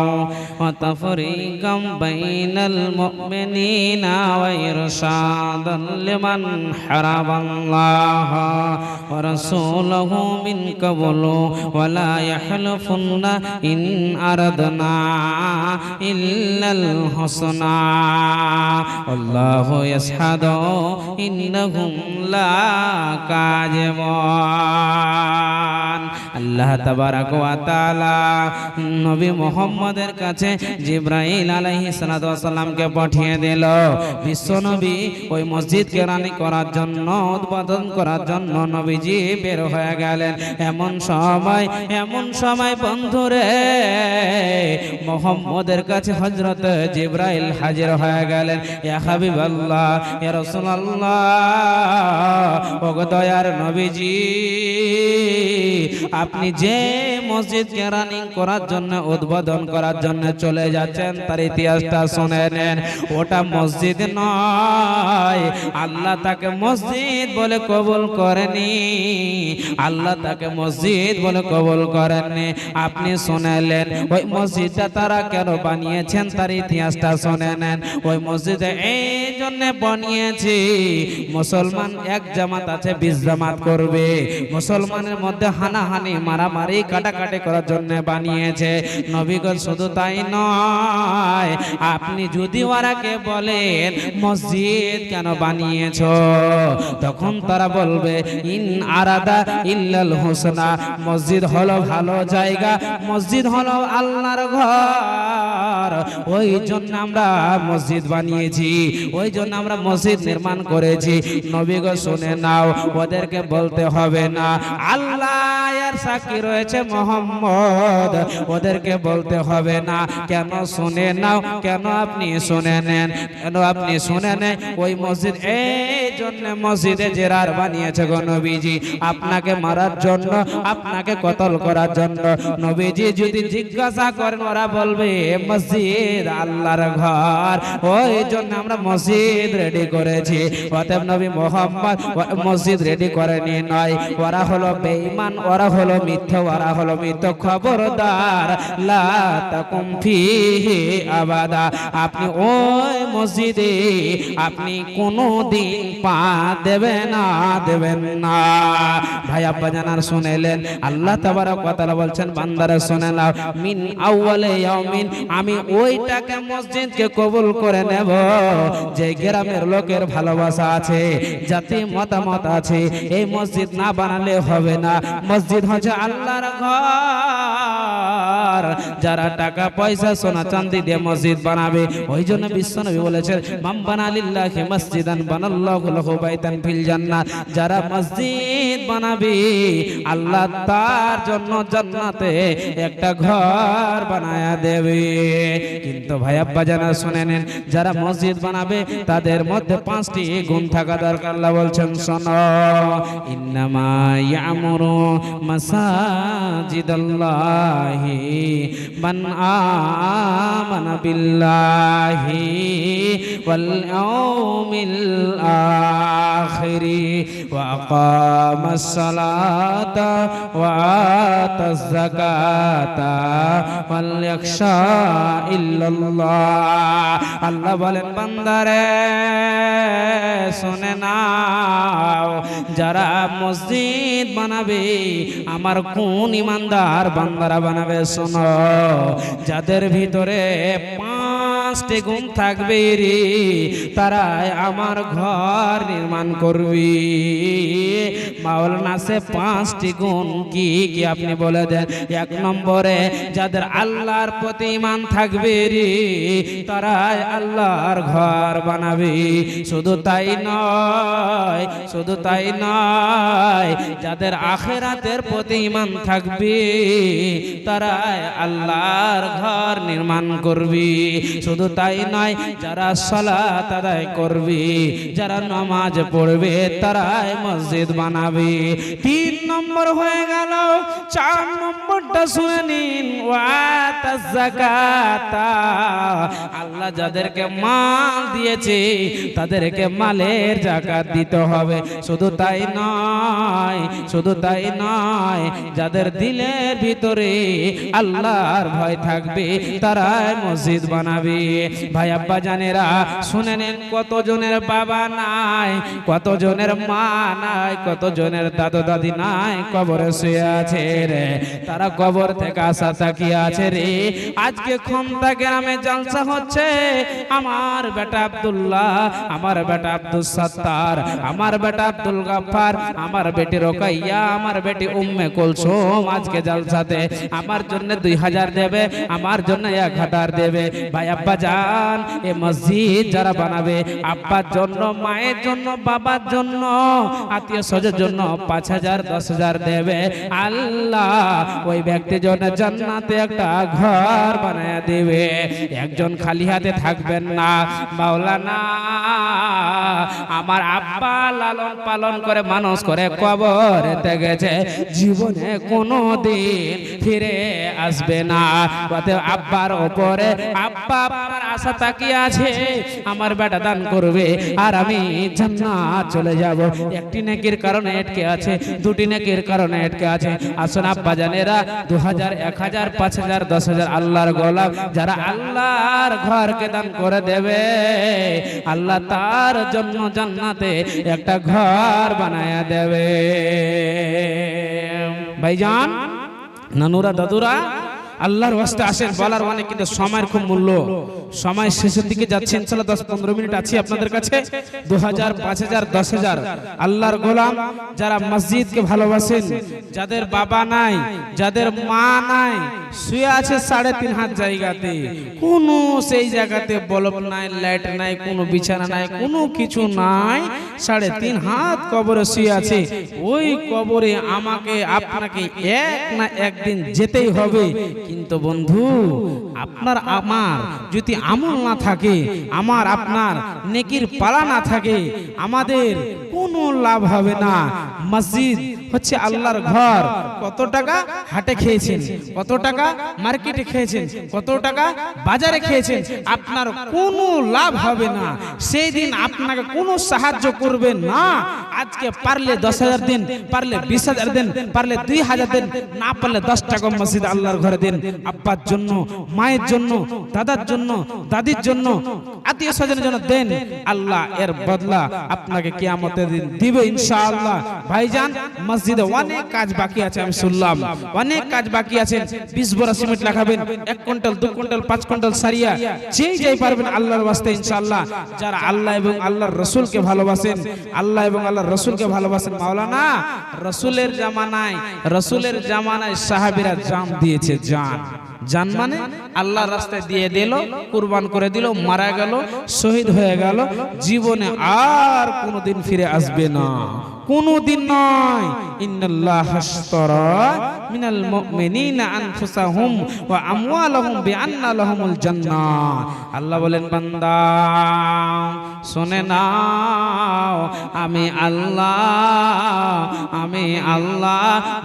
وتفريقا بين المؤمنين وإرشادا لمن حارب الله ورسوله من قبل ولا يحلفن إن أردنا إلا الحسنى والله يشهد إنهم لكاذبون। আল্লাহ তাবারক ওয়া তাআলা নবী মুহাম্মদের কাছে জিবরাইল আলাইহিস সালাতু ওয়াস সালামকে পাঠিয়ে দিল। বিশ্ব নবী ওই মসজিদকে রানী করার জন্য, উদ্বোধন করার জন্য নবীজি বের হয়ে গেলেন। এমন সময় বন্ধুরে মুহাম্মদের কাছে হযরত জিবরাইল হাজির হয়ে গেলেন। ইয়া হাবিবাল্লাহ, ইয়া রাসূলুল্লাহ, ওগো দয়ার নবীজি, আপনি যে মসজিদকে রানিং করার জন্য, উদ্বোধন করার জন্য চলে যাচ্ছেন তার ইতিহাসটা শুনে নেন। ওটা মসজিদ নয়, আল্লাহ তাকে মসজিদ বলে কবুল করেনি, আল্লাহ তাকে মসজিদ বলে কবুল করেননি। আপনি শুনেলেন ওই মসজিদটা তারা কেন বানিয়েছেন তার ইতিহাসটা শুনে নেন। ওই মসজিদে এই জন্য বানিয়েছি, মুসলমান এক জামাত আছে 20 জামাত করবে, মুসলমানের মধ্যে হানাহানি মারামারি কাটাকাটি করার জন্য বানিয়েছে। নবীগণ শুধু তাই নয়, আপনি যদি ওরাকে বলেন মসজিদ কেন বানিয়েছো, তখন তারা বলবে ইন আরাদা ইল্লাল হুসনা, মসজিদ হলো ভালো জায়গা, মসজিদ হলো আল্লাহর ঘর, ওই জন্য আমরা মসজিদ বানিয়েছি, ওই জন্য আমরা মসজিদ নির্মাণ করেছি। নবীগণ শুনে নাও, ওদেরকে বলতে হবে না আল্লাহ এর সাক্ষী রয়েছে মুহাম্মদ, ওদেরকে বলতে হবে না। কেন শুনে নাও, কেন আপনি শুনে নেন, কেন আপনি শুনে নেন। ওই মসজিদ এই জন্য মসজিদে জেরার বানিয়েছে গো নবীজি, আপনাকে মারার জন্য, আপনাকে কতল করার জন্য। নবীজি যদি জিজ্ঞাসা করেন ওরা বলবে মসজিদ আল্লাহর ঘর, ওই জন্য আমরা মসজিদ রেডি করেছি। অতএব নবী মুহাম্মদ মসজিদ রেডি করেনি নয়, ওরা হলো বেঈমান, ওরা হলো মিথ্যা, ওরা হলো মিথ্যা। খবরদার লা তাকুম ফিহি আবাদা, আপনি ওই মসজিদে আপনি কোনোদিন পা দেবেন না। ভাই আব্বা জানার শুনেলেন, আল্লাহ তাবারক ওয়া তাআলা বলছেন বান্দারা শুনে নাও, মিন আউয়ালে ইয়াউমিন, আমি ওইটাকে মসজিদকে কবুল করে নেব যে গ্রামের লোকের ভালোবাসা আছে, জাতি মতামত আছে। এই মসজিদ না বানালে হবে না, মসজিদ হচ্ছে আল্লাহর ঘর, যারা টাকা পয়সা সোনা চাঁদি দিয়ে মসজিদ বানাবে। ওই জন্য বিশ্বনবী বলেছেন মান বানা লিল্লাহি মসজিদান বানাল্লাহু লাহু বাইতান ফিল জান্নাহ, যারা মসজিদ বানাবে আল্লাহ তার জন্য জান্নাতে একটা ঘর বানায়া দেবে। কিন্তু ভাই আব্বা জানা শুনে নেন, যারা মসজিদ বানাবে তাদের মধ্যে 5টি গুণ থাকা দরকার। আল্লাহ বলছেন শোনো, ইন্নামা ইয়ামুরু মাসাজিদাল্লাহি মান আমানা বিল্লাহি ওয়াল ইয়াউমিল আখিরি ওয়া আকামাস সালাতা ওয়া আতাজ যাকাতা ওয়াল ইয়াখশা ইল্লাল্লাহ। আল্লাহ বলেন বান্দারে শুনে নাও, যারা মসজিদ বানাবে আমার কোন ইমানদার বান্দারা বানাবে শোনো, যাদের ভিতরে 5টি গুণ থাকবে রে তারা আমার ঘর নির্মাণ করবে। মাওলানা সে 5টি গুণ কি কি আপনি বলে দেন। 1 নম্বরে যাদের আল্লাহর প্রতি ঈমান থাকবে রে তারা আল্লাহর ঘর বানাবে। শুধু তাই নয়, শুধু তাই নয়, যাদের আখিরাতের প্রতি ঈমান থাকবে তারা আল্লাহর ঘর নির্মাণ করবে। শুধু তাই নয়, যারা সালাত আদায় করবে, যারা নামাজ পড়বে তারা মসজিদ বানাবে। 3 নম্বর হয়ে গেল। 4 নম্বরটা শুনে নিন, ওয়াতাজ যাকাতা, আল্লাহ যাদেরকে মাল দিয়েছে তাদেরকে মালের যাকাত দিতে হবে। শুধু তাই নয়, শুধু তাই নয়, যাদের দিলের ভিতরে আল্লাহর ভয় থাকবে তারা মসজিদ বানাবে। ভাই আব্বা জানেরা শুনে নেন, কতজনের বাবা নাই, কতজনের মা নাই, কতজনের দাদা দাদি নাই, কবরে শুয়ে আছে রে, তারা কবর থেকে আসা তাকিয়ে আছে রে। আজকে খমতা গ্রামে জলসা হচ্ছে, আমার বেটা আব্দুল্লাহ, আমার বেটা আব্দুল সত্তার, আমার বেটা আব্দুল গাফফার, আমার বেটি রোকাইয়া, আমার বেটি উম্মে কুলসুম আজকে জলসাতে আমার জন্য 2000 দেবে, আমার জন্য 1000 দেবে। ভাই আব্বা জান, এ মসজিদ যারা বানাবে আব্বার জন্য, মায়ের জন্য, বাবার জন্য, আত্মীয় স্বজনের জন্য 5000 10,000 দেবে। আল্লাহ ওই ব্যক্তির জন্য জান্নাতে একটা ঘর বানায় দেবে। একজন খালি হাতে থাকবেন না। মাওলানা আমার আব্বা লালন পালন করে মানুষ করে কবরেতে গেছে, জীবনে কোনোদিন ফিরে আসবে না। আব্বার ওপরে আব্বা আমার আশা তাকিয়ে আছে, আমার বেটা দান করবে আর আমি জান্নাত চলে যাব। একটি নেকির কারণে আটকে আছে, 2টি নেকির কারণে আটকে আছে। আসুন আব্বা জানেরা, 2000 1000 5000 10,000 আল্লাহর গোলাম যারা আল্লাহর ঘরকে দান করে দেবে, আল্লাহ তার জন্য জান্নাতে একটা ঘর বানায়া দেবে। ভাইজান, নানুরা, দাদুরা, আল্লাহর ওয়াস্তে আসেন, বলার অনেক কিন্তু সময়ের খুব মূল্য। সময় শেষের দিকে যাচ্ছে, ইনশাআল্লাহ 10-15 মিনিট আছি আপনাদের কাছে। 2000 5000 10,000 আল্লাহর গোলাম যারা মসজিদকে ভালোবাসেন, যাদের বাবা নাই, যাদের মা নাই, শুয়ে আছে 3.5 হাত জায়গাতে, কোনো সেই জায়গাতে বলব নাই, লাইট নাই, কোনো বিছানা নাই, কোনো কিছু নাই, 3.5 হাত কবরে শুয়ে আছে। ওই কবরে আমাকে আপনাকে এক না একদিন যেতেই হবে। কিন্তু বন্ধু, আপনার আমার যদি আমল না থাকে, আমার আপনার নেকির পালা না থাকে, আমাদের কোনো লাভ হবে না। মসজিদ হচ্ছে আল্লাহর ঘর। কত টাকা হাটে খেয়েছেন, কত টাকা মার্কেটে খেয়েছেন, কত টাকা বাজারে খেয়েছেন, আপনার কোনো লাভ হবে না। সেই দিন আপনাকে কোনো সাহায্য করবে না। আজকে পারলে 10,000 দিন, পারলে 20,000 দিন, পারলে 2,000 দিন, না পারলে 10 টাকা মসজিদ আল্লাহর ঘরে দিন। আব্বার জন্য, মায়ের জন্য, দাদার জন্য, দাদির জন্য, আত্মীয় স্বজনের জন্য দেন। আল্লাহ এর বদলা আপনাকে কিয়ামতের দিন দিবে ইনশাআল্লাহ। ভাইজান, মসজিদে অনেক কাজ বাকি আছে, আমি শুনলাম অনেক কাজ বাকি আছে। 20 বড়া সিমেন্ট লাগাবেন, 1 কুইন্টাল 2 কুইন্টাল 5 কুইন্টাল সারিয়া, যেই পারবেন আল্লাহর ওয়াস্তে ইনশাআল্লাহ। যারা আল্লাহ এবং আল্লাহর রাসূলকে ভালোবাসেন, আল্লাহ এবং আল্লাহর রাসূলকে ভালোবাসেন, মাওলানা রাসূলের জামানায় সাহাবীরা জান দিয়েছে, জান। জান মানে আল্লাহর রাস্তায় দিয়ে দিল, কুরবান করে দিল, মারা গেল, শহীদ হয়ে গেল, জীবনে আর কোনোদিন ফিরে আসবে না, কোনোদিন নয়। ইন্নাল্লাহ আশতারা মিনাল মুমিনিনা আনফুসাহুম ওয়া আমওয়ালাহুম বিআন্না লাহুমুল জান্নাহ। আল্লাহ বলেন, বান্দা শুনে নাও, আমি আল্লাহ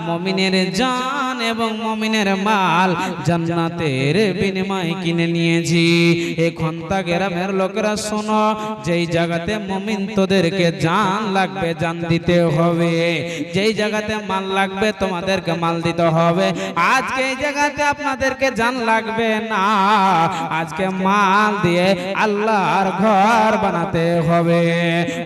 মুমিনের জান এবং মুমিনের মাল জান্নাতের বিনিময়ে কিনে নিয়েছি। এই খন্তা গ্রামের লোকেরা শোনো, যেই জায়গাতে মুমিন তোদেরকে জান লাগবে, জান দিতে হবে, যেই জায়গাতে মাল লাগবে তোমাদেরকে মাল দিতে হবে। আজকে এই জায়গাতে আপনাদেরকে জান লাগবে না, আজকে মাল দিয়ে আল্লাহর ঘর বানাতে হবে।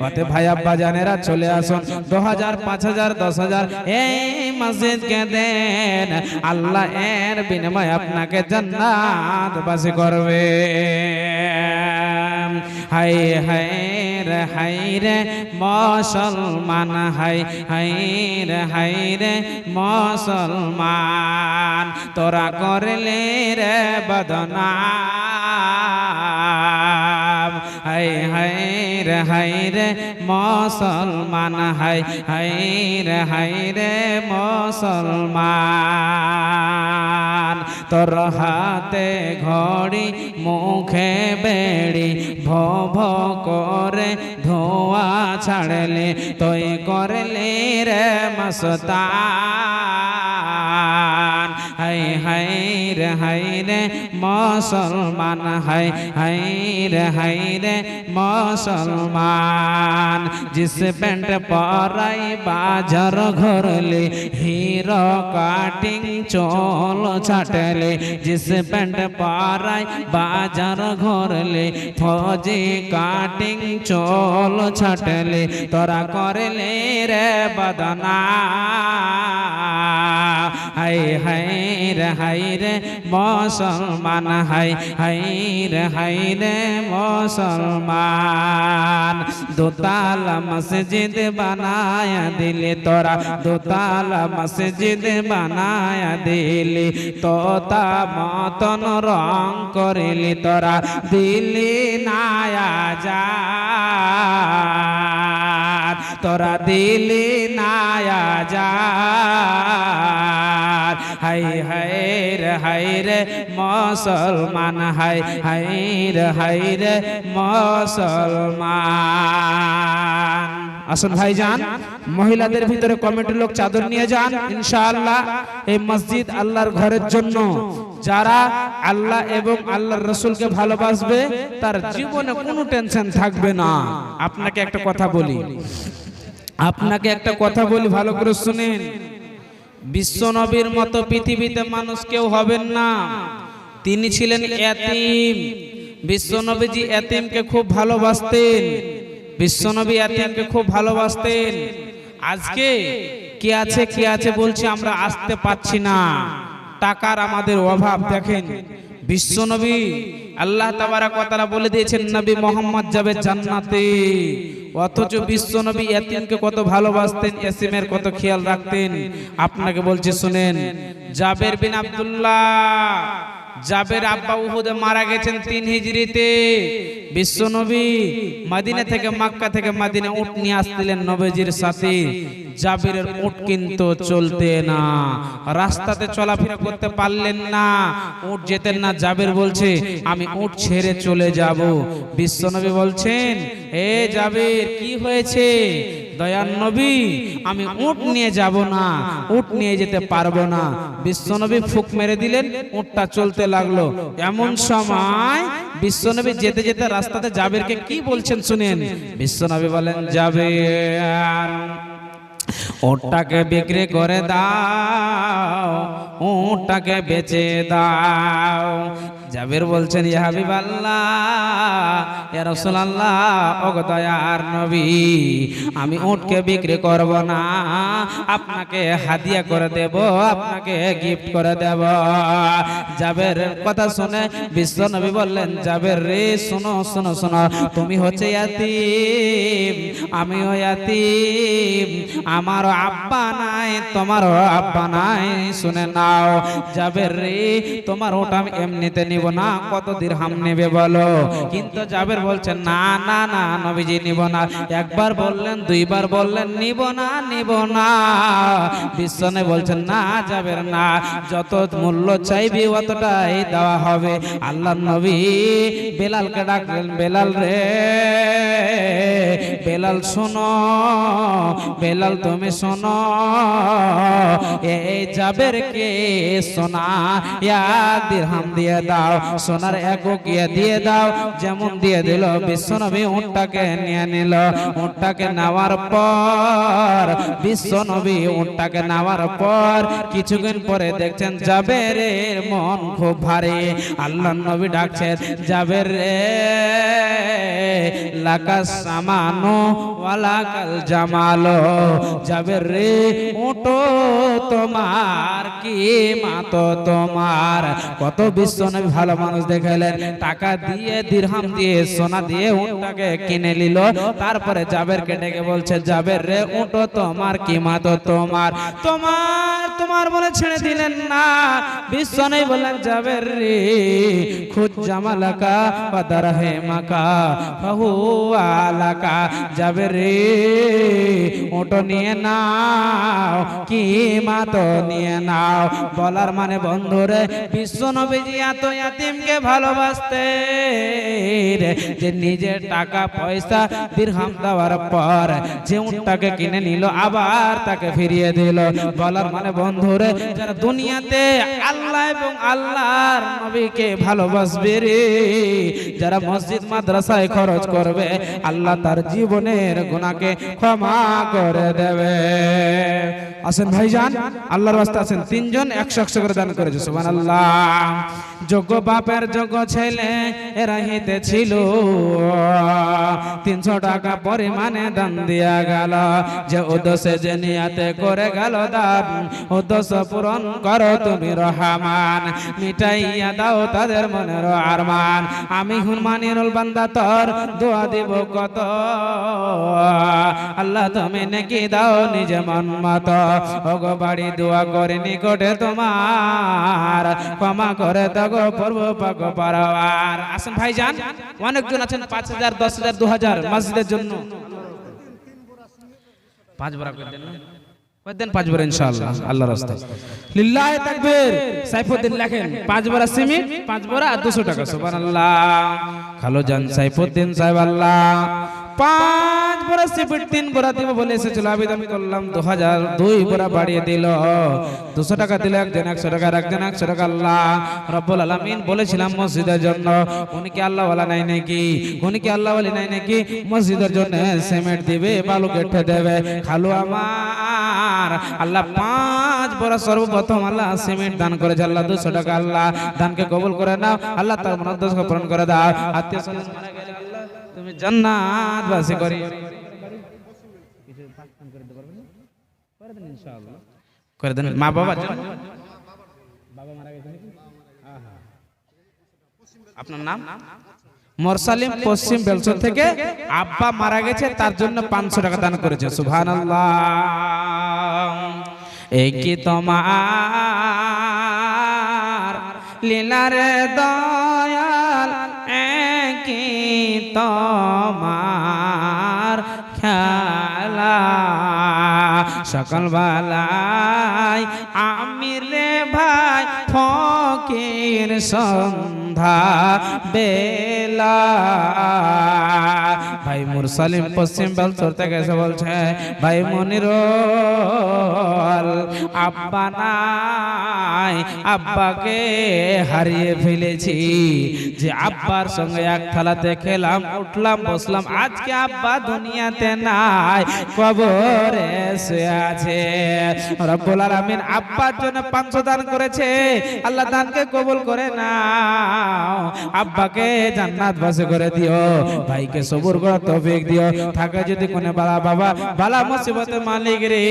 ওতে ভাই আব্বা জানেরা চলে আসুন, 2000, 5000, 10,000 এই মসজিদকে দেন, আল্লাহ এর বিনিময়ে আপনাকে জান্নাতবাসী করবে। হাই হাই রে হাই রে মুসলমান, হাই হাই রে মুসলমান, তোরা করলে রে বদনাম। হাই রে মুসলমান, হাই রে মুসলমান, তোর হাতে ঘড়ি মুখে বেড়ি, ভব করে ধোয়া ছাড়লে, তুই করলে রে মস্তান। হাই রে মুসলমান, হাই রে মুসলমান, জিস প্যান্ট পরাই বাজার ঘরলে, হিরো কাটিং চল ছাটলে, জিস প্যান্ট পরাই বাজার ঘরলে, ফৌজি কাটিং চল ছাটলে, তোরা করলে রে বদনাম। হাই রে মুসলমান, হাই রে মুসলমান, দোতালা মসজিদ বানায়া দিলে তোরা, দোতালা মসজিদ বানায়া দিলি, তোতা মতন রং করিলি তোরা, দিলি নায়া যা, তোরা দিলি নায়া যা। হাই রে মুসলমান, হাই রে মুসলমান। আসুন ভাইজান, মহিলাদের ভিতরে কমিটির লোক চাদর নিয়ে যান, ইনশাআল্লাহ এই মসজিদ আল্লাহর ঘরের জন্য। যারা আল্লাহ এবং আল্লাহর রাসূলকে ভালোবাসবে তার জীবনে কোনো টেনশন থাকবে না। আপনাকে একটা কথা বলি, ভালো করে শুনেন। বিশ্বনবীর মতো পৃথিবীতে মানুষ কেউ হবেন না। তিনি ছিলেন এতিম। বিশ্বনবীজি এতিমকে খুব ভালোবাসতেন। বিশ্বনবী এতিমকে খুব ভালোবাসতেন। আজকে কে আছে বলছি আমরা আসতে পাচ্ছি না, টাকার আমাদের অভাব। দেখেন বিশ্বনবী আল্লাহ তাবারক ওয়া তাআলা বলে দিয়েছেন নবী মুহাম্মদ যাবে জান্নাতে, অথচ বিশ্বনবী এতিমকে কত ভালোবাসতেন, এতিমের কত খেয়াল রাখতেন। আপনাকে বলছি শুনেন, জাবের বিন আব্দুল্লাহ, জাবের আব্বা উহুদে মারা গেছেন 3 হিজরিতে। বিশ্বনবী মদিনা থেকে, মক্কা থেকে মদিনা উট নিয়ে আসছিলেন নবীজির সাথে। জাবেরের উট কিন্তু চলতে না, রাস্তাতে চলাফেরা করতে পারলেন না, উট যেতেন না। জাবের বলছে আমি উট ছেড়ে চলে যাব। বিশ্বনবী বলছেন এ জাবের কি হয়েছে? দয়ার নবী আমি উট নিয়ে যাব না, উট নিয়ে যেতে পারবো না। বিশ্বনবী ফুক মেরে দিলেন, উটটা চলতে লাগলো। এমন সময় বিশ্বনবী যেতে যেতে রাস্তাতে জাবেরকে কি বলছেন শুনেন। বিশ্বনবী বলেন জাবের উটটাকে বিক্রি করে দাও, উটটাকে বেচে দাও। জাবের বলছেন ইয়া হাবিবাল্লাহ, ইয়া রাসূলুল্লাহ, ওগো দয়ার নবী আমি উটকে বিক্রি করব না, আপনাকে হাদিয়া করে দেব, আপনাকে গিফট করে দেব। জাবের কথা শুনে বিশ্বনবী বললেন জাবের রে শোনো শোনো শোনো, তুমি হচ্ছে ইয়াতীম, আমিও ইয়াতীম, আমারও আব্বা নাই, তোমারও আব্বা নাই। শুনে না নাও। জাবের রে তোমার ওটা আমি এমনিতে নিব না, কত দিরহাম নেবে বলো। কিন্তু জাবের বলছেন না না না নবীজি নিব না। একবার বললেন, দুইবার বললেন, নিব না নিব না। বিশ্বনে বলছেন না জাবের না, যত মূল্য চাইবি অতটাই দেওয়া হবে। আল্লাহ নবী বেলালকে ডাকলেন, বেলাল রে বেলাল শোনো, বেলাল তুমি শোনো, এই জাবেরকে সোনা এক দিরহাম দিয়ে দাও, সোনার এককিয়া দিয়ে দাও। যেমন দিয়ে দিল, বিশ্বনবী উটটাকে নিয়ে নিল। উটটাকে নেওয়ার পর বিশ্বনবী উটটাকে নেওয়ার পর কিছুদিন পরে দেখছেন জাবেরের মন খুব ভারী। আল্লাহ নবী ডাকছেন, জাবের রে লাকাস সামানো ওয়ালাকাল জামালো। জাবের রে উটো তোমার কি মাত তোমার। কত বিশ্বনবী ভালো মানুষ দেখালেন, টাকা দিয়ে দিরহাম দিয়ে সোনা দিয়ে উটটাকে কিনে নিল। তারপরে জাবেরকে ডেকে বলছে, জাবের রে উটো তোমার কি মাত তোমার। তোমার তোমার বলে ছেড়ে দিলেন না। বিশ্বনবী বললেন, জাবের রে খুদ জামালাকা ওয়াদারহে মাকা ফাহু আলাকা। জাবের রে ওটো নিয়ে নাও, কি মাত নিয়ে নাও। বলার মানে বন্ধুরে, বিশ্বনবীজি এত ইয়াতিমকে ভালোবাসতেন যে নিজের টাকা পয়সা দিরহাম দেওয়ার পর যে উটটাকে কিনে নিল আবার তাকে ফিরিয়ে দিল। বলার মানে বন্ধুরে, যারা দুনিয়াতে আল্লাহ এবং আল্লাহর নবীকে ভালোবাসবে রে, যারা মসজিদ মাদ্রাসায় খরচ করবে, আল্লাহ তার জীবনের গুনাহকে ক্ষমা করে দেবে। আসেন ভাইজান, আল্লাহর রাস্তায় আছেন তিনজন 100 করে দান করেছে, সুবহানাল্লাহ। যোগ্য বাপের যোগ্য ছেলে এরা হিতে ছিল, 300 টাকা পরিমাণে দান দিয়া গেল। যে উদ্দেশ্যে যে নিয়াতে করে গেল দান, উদ্দেশ্য পূরণ করো তুমি রহমান, মিটাইয়া দাও তাদের মনের আরমান। আমি হুমানিরুল বান্দা তোর দোয়া দিব কত, আল্লাহ তুমি নাকি দাও নিজে মন মতো। ওগো বাড়ি দোয়া করে নিকটে তোমার, ক্ষমা করে তগো পূর্ব পাক পারাবার। আসেন ভাইজান, অনেকজন আছেন 5000 10000 2000 মসজিদের জন্য 5 বড়া করে দেন না, করে দেন 5 বড়া ইনশাআল্লাহ আল্লাহর রাস্তায়। লিল্লাহি তাকবীর। সাইফুদ্দিন লেখেন 5 বড়া সিমেন্ট, 5 বড়া আর 200 টাকা, সুবহানাল্লাহ। খালো জান সাইফুদ্দিন সাহেব আল্লাহ 5 বড়া সিমেন্ট 3 বড়া দিব বলে এসেছিল, আবেদন করলাম 2000 2 বড়া বাড়িয়ে দিল, 200 টাকা দিল। একজন 100 টাকা, একজন 100 টাকা। আল্লাহ রব্বুল আলামিন বলেছিলাম মসজিদের জন্য, উনি কি আল্লাহ ওয়ালা নাই নাকি? উনি কি আল্লাহ ওয়ালি নাই নাকি? মসজিদের জন্য সিমেন্ট দিবে, বালু কেটে দেবে। খালু আমার আল্লাহ 5 বড়া সর্বপ্রথম আল্লাহ সিমেন্ট দান করেছে। আল্লাহ 200 টাকা, আল্লাহ দানকে কবুল করে নাও, আল্লাহ তার মনোদ্দেশকে পূরণ করে দাও। আত্মীয় স্বজন মারা গেলে আল্লাহ তুমি জান্নাত বাসী করি করে দেন। মা বাবা জন্য, বাবা মারা গেছে নাকি? আপনার নাম? মোরসালিম, পশ্চিম বেলসর থেকে। আব্বা মারা গেছে, তার জন্য 500 টাকা দান করেছে, সুবহানাল্লাহ। এই কি তোমার লীলার দয়াল, কি তোমার খেলা। সকল বেলায় আমি রে ভাই ফকির, সন্ধ্যা বেলা। ভাই মুরসালিম পশ্চিম বেলসর থেকে এসে বলছে, ভাই মনিরুল আব্বা নাই, আব্বাকে হারিয়ে ফেলেছি। যে আব্বার সঙ্গে এক থালাতে খেলাম, উঠলাম, বসলাম, আজকে আব্বা দুনিয়াতে নাই, কবরে শুয়ে আছে। রব্বুল আলামিন আব্বার জন্য 500 দান করেছে, আল্লাহ দানকে দানকে কবুল করে নাও, আব্বাকে জান্নাতবাসী করে দিও, ভাইকে সবুর করার তৌফিক দিও। থাকে যদি কোনে বালা বাবা বালা মুসিবতে মালিক রে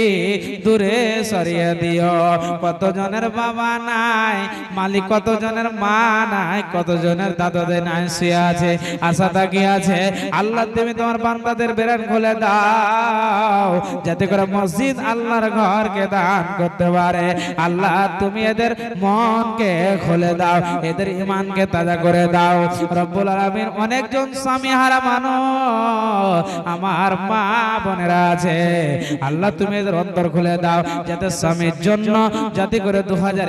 দূরে সরিয়ে দিও। কতজনের বাবা নাই মালিক, কতজনের মা নাই, কতজনের দাদাদের নাই শুয়ে আছে, আশা তাকিয়ে আছে। আল্লাহ তুমি তোমার বান্দাদের বেরান খুলে দাও, যাতে করে মসজিদ আল্লাহর ঘরকে দান করতে পারে। আল্লাহ তুমি এদের মনকে খুলে দাও, এদের ঈমানকে তাজা করে দাও। রব্বুল আলামিন অনেকজন স্বামী হারা মানুষ আমার মা বোনেরা আছে, আল্লাহ তুমি এদের অন্তর খুলে দাও, যাতে স্বামীর জন্য যাতে করে 2000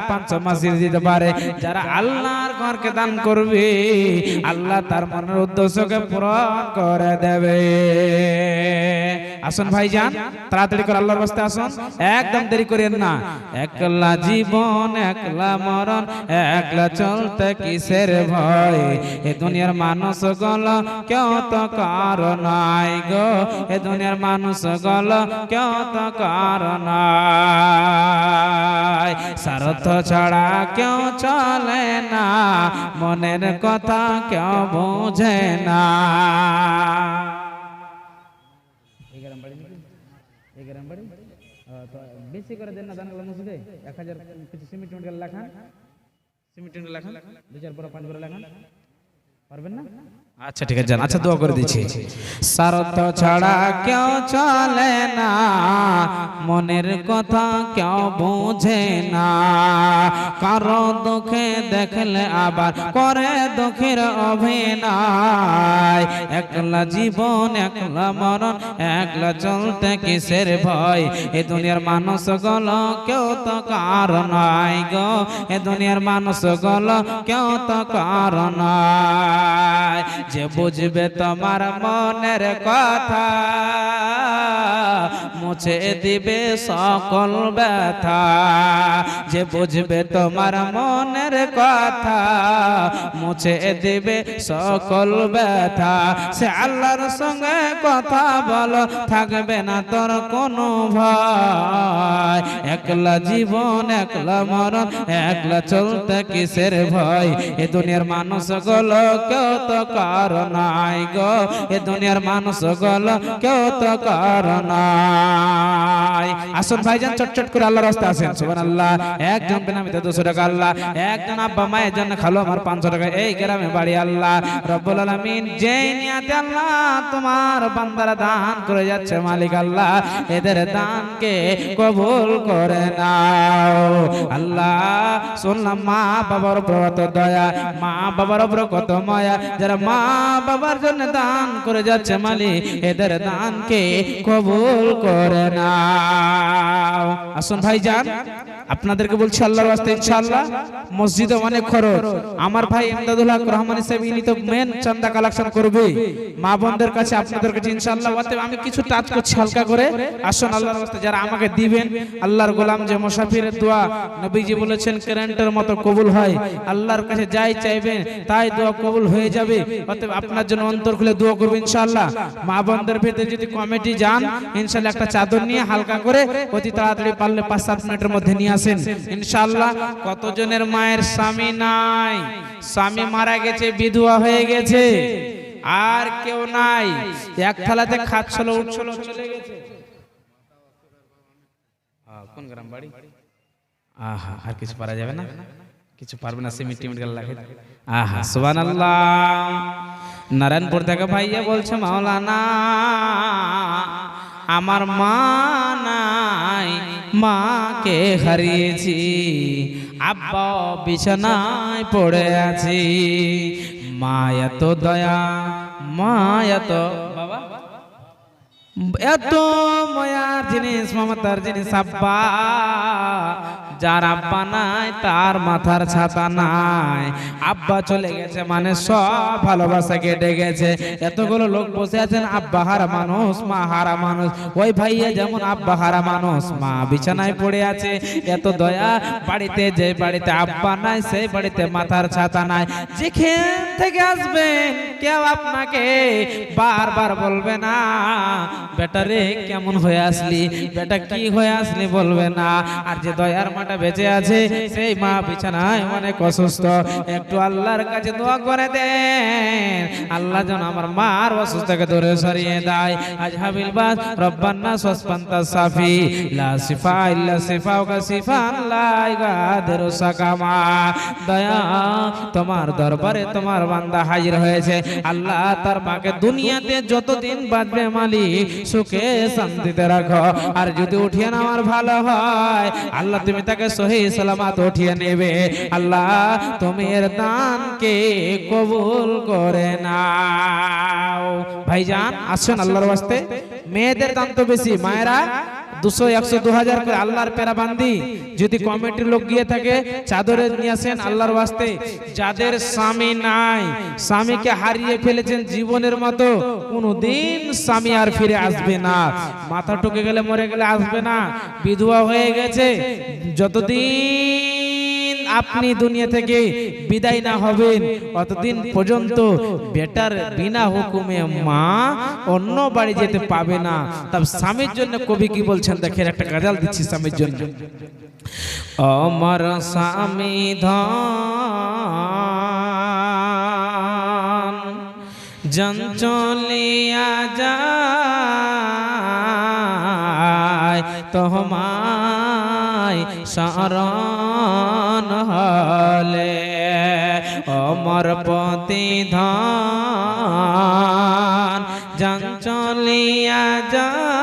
1500 মাসির দিতে পারে। যারা আল্লাহর ঘরকে দান করবে আল্লাহ তার মনের উদ্দেশ্যকে পূরণ করে দেবে। আসুন ভাইজান, তাড়াতাড়ি করে আল্লাহর রাস্তায় আসুন, একদম দেরি করেন না। একলা জীবন একলা মরণ, একলা চলতে কিসের ভয়, এ দুনিয়ার মানুষ গল কেউ তো কারো নাই গো, এ দুনিয়ার মানুষ গল কেউ তো কারো নাই। স্বার্থ ছাড়া কেউ চলে না, মনের কথা কেউ বোঝে না। বেশি করে দেন না দানগুলো মসজিদে, 1000 কিছু সিমেন্ট লেখান, সিমেন্ট লেখান, 2-4 বড় 5 বড় লেখান, পারবেন না? আচ্ছা ঠিক আছে জান, আচ্ছা দোয়া করে দিচ্ছি। স্বার্থ ছাড়া কেউ চলে না, মনের কথা কেউ বোঝে না, কারো দুঃখে দেখলে আবার করে দুঃখের অভিনয়। একলা জীবন একলা মরণ, একলা চলতে কিসের ভয়, এ দুনিয়ার মানুষ গল কেউ তো কারো নাই গো, এ দুনিয়ার মানুষ গল কেউ তো কারো নাই। যে বুঝবে তোমার মনের কথা, মুছে দিবে সকল ব্যথা। যে বুঝবে তোমার মনের কথা, মুছে দিবে সকল ব্যথা। সে আল্লাহর সঙ্গে কথা বলো, থাকবে না তোর কোনো ভয়। একলা জীবন একলা মরণ, একলা চলতে কিসের ভয়, এ দুনিয়ার মানুষ গুলো কেউ তো কারো নাই গো, এ দুনিয়ার মানুষ গুলো কেউ তো কারো নাই। আসুন ভাইজান চটচট করে আল্লাহর রাস্তায় আসেন। সুবহানাল্লাহ। একজন বেনামিতে 200 টাকা আল্লাহ, একজন আব্বা মায়ের জন্য খালো আমার 500 টাকা, এই গ্রামে বাড়ি আল্লাহ রব্বুল আলামিন যেই নিয়াতে আল্লাহ তোমার বান্দারা দান করে যাচ্ছে মালিক আল্লাহ এদের দানকে কবুল করে নাও আল্লাহ। শুনলাম মা বাবার উপর কত দয়া, মা বাবার উপর কত মায়া, যারা মা বাবার জন্য দান করে যাচ্ছে মালিক এদের দানকে কবুল করে নাও। আসুন ভাইজান আপনাদেরকে বলছি আল্লাহর রাস্তায় ইনশাআল্লাহ মসজিদে অনেক খরচ। আমার ভাই ইমদাদুল হক রহমানী সাহেব ইনি তো মেন চাঁদা কালেকশন করবে মা বোনদের কাছে, আপনাদের কাছে ইনশাআল্লাহ। অতএব আমি কিছু টাচ করছি হালকা করে। আসুন আল্লাহর রাস্তায় যারা আমাকে দিবেন, আল্লাহর গোলাম যে মুসাফিরের দোয়া নবীজি বলেছেন কারেন্টের মতো কবুল হয়, আল্লাহর কাছে যাই চাইবেন তাই দোয়া কবুল হয়ে যাবে। অতএব আপনার জন্য অন্তর খুলে দোয়া করব ইনশাআল্লাহ। মা বোনদের ভেতরে যদি কমিটি যান ইনশাআল্লাহ একটা চাদর নিয়ে হালকা করে অতি তাড়াতাড়ি পারলে 5-7 মিনিটের মধ্যে নিয়ে আসেন ইনশাআল্লাহ। কতজনের মায়ের স্বামী নাই, স্বামী মারা গেছে, বিধবা হয়ে গেছে, আর কেউ নাই, এক থালাতে খাচ্ছিল উঠছিল চলে গেছে। কোন গ্রাম বাড়ি? আহা, আর কিছু পারা যাবে না, কিছু পারবে না, সিমেন্ট টিমেন্ট গেল লাগে। আহা সুবহানাল্লাহ। নারায়ণপুর থেকে ভাইয়া বলছে মাওলানা আমার মা নাই, মাকে হারিয়েছি, আব্বা বিছানায় পড়ে আছি, মা এত দয়া, মা এত বাবা এত মায়ার জিনিস, মমতার জিনিস আব্বা। যার আব্বা নাই তার মাথার ছাতা নাই, আব্বা চলে গেছে মানে সব ভালোবাসা কেটে গেছে। এতগুলো লোক বসে আছেন আব্বা হারা মানুষ, মা হারা মানুষ। ওই ভাইয়া যেমন আব্বা হারা মানুষ, মা বিছানায় পড়ে আছে, এত দয়া। বাড়িতে যে বাড়িতে আব্বা নাই সেই বাড়িতে মাথার ছাতা নাই। যেখান থেকে আসবেন কেউ আপনাকে বারবার বলবে না বেটা রে কেমন হয়ে আসলি, বেটা কি হয়ে আসলি বলবে না। আর যে দয়ার মাটা মাটা বেঁচে আছে, সেই মা বিছানায় অনেক অসুস্থ, একটু আল্লাহর কাছে দোয়া করে দেন আল্লাহ যেন আমার মার অসুস্থকে দূরে সরিয়ে দেয়। আজহাবিল বাস রব্বান্না সসপান্তা সাফি লা সিফা ইল্লা সিফাউকা সিফান লা ইগাদিরু সাকামা। দয়া তোমার দরবারে তোমার বান্দা হাজির হয়েছে। আল্লাহ তার মাকে দুনিয়াতে যতদিন বাঁচবে মালিক সুখে শান্তিতে রাখো, আর যদি উঠিয়ে নেওয়ার ভালো হয় আল্লাহ তুমি তাকে সহি সালামত উঠিয়ে নেবে। আল্লাহ তুমি এর দানকে কবুল করে নাও। ভাইজান আসুন আল্লাহর ওয়াস্তে, মেয়েদের দান তো বেশি, মায়েরা 200, 100, 2000 করে আল্লাহর পেরা বান্দি যদি কমিটির লোক গিয়ে থাকে চাদরে নিয়ে আসেন আল্লাহর ওয়াস্তে। যাদের স্বামী নাই, স্বামীকে হারিয়ে ফেলেছেন জীবনের মতো, কোনদিন স্বামী আর ফিরে আসবে না। মাথা টুকে গেলে মরে গেলে আসবে না, বিধবা হয়ে গেছে, যতদিন আপনি দুনিয়া থেকে বিদায় না হবেন অতদিন পর্যন্ত বেটার বিনা হুকুমে মা অন্য বাড়ি যেতে পাবে না। তবে স্বামীর জন্য কবি কি বলছেন দেখেন, একটা গাজাল দিচ্ছি স্বামীর জন্য। আমার স্বামী ধন চঞ্চলিয়া যায় তোমায় শরণ হলে, অমর পতি ধন চঞ্চলিয়া যায়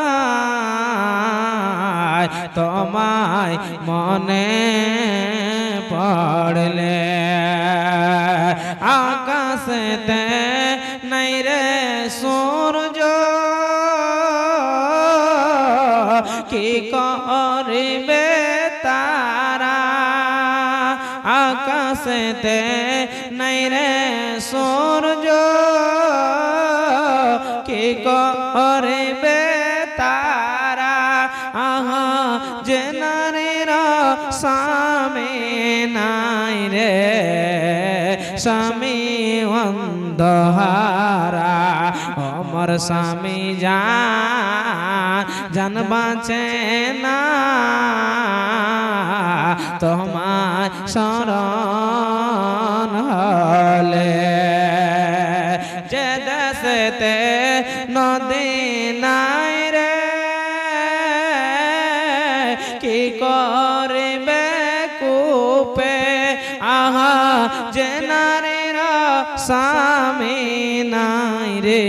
তোমায় মনে পড়লে, আকাশেতে নাই রে সূর্য কি করিবে তারা, আকাশেতে নাই রে সূর্য কি করিবে তারা, আহা যে নারীর স্বামী নাই রে স্বামী অন্ধহারা, আমার স্বামী জান বাঁচে না তোমায় শরণ হলে, যে দেশেতে নদী নাই রে কি করবে কূপে, আহা যে নারীর স্বামী নাই রে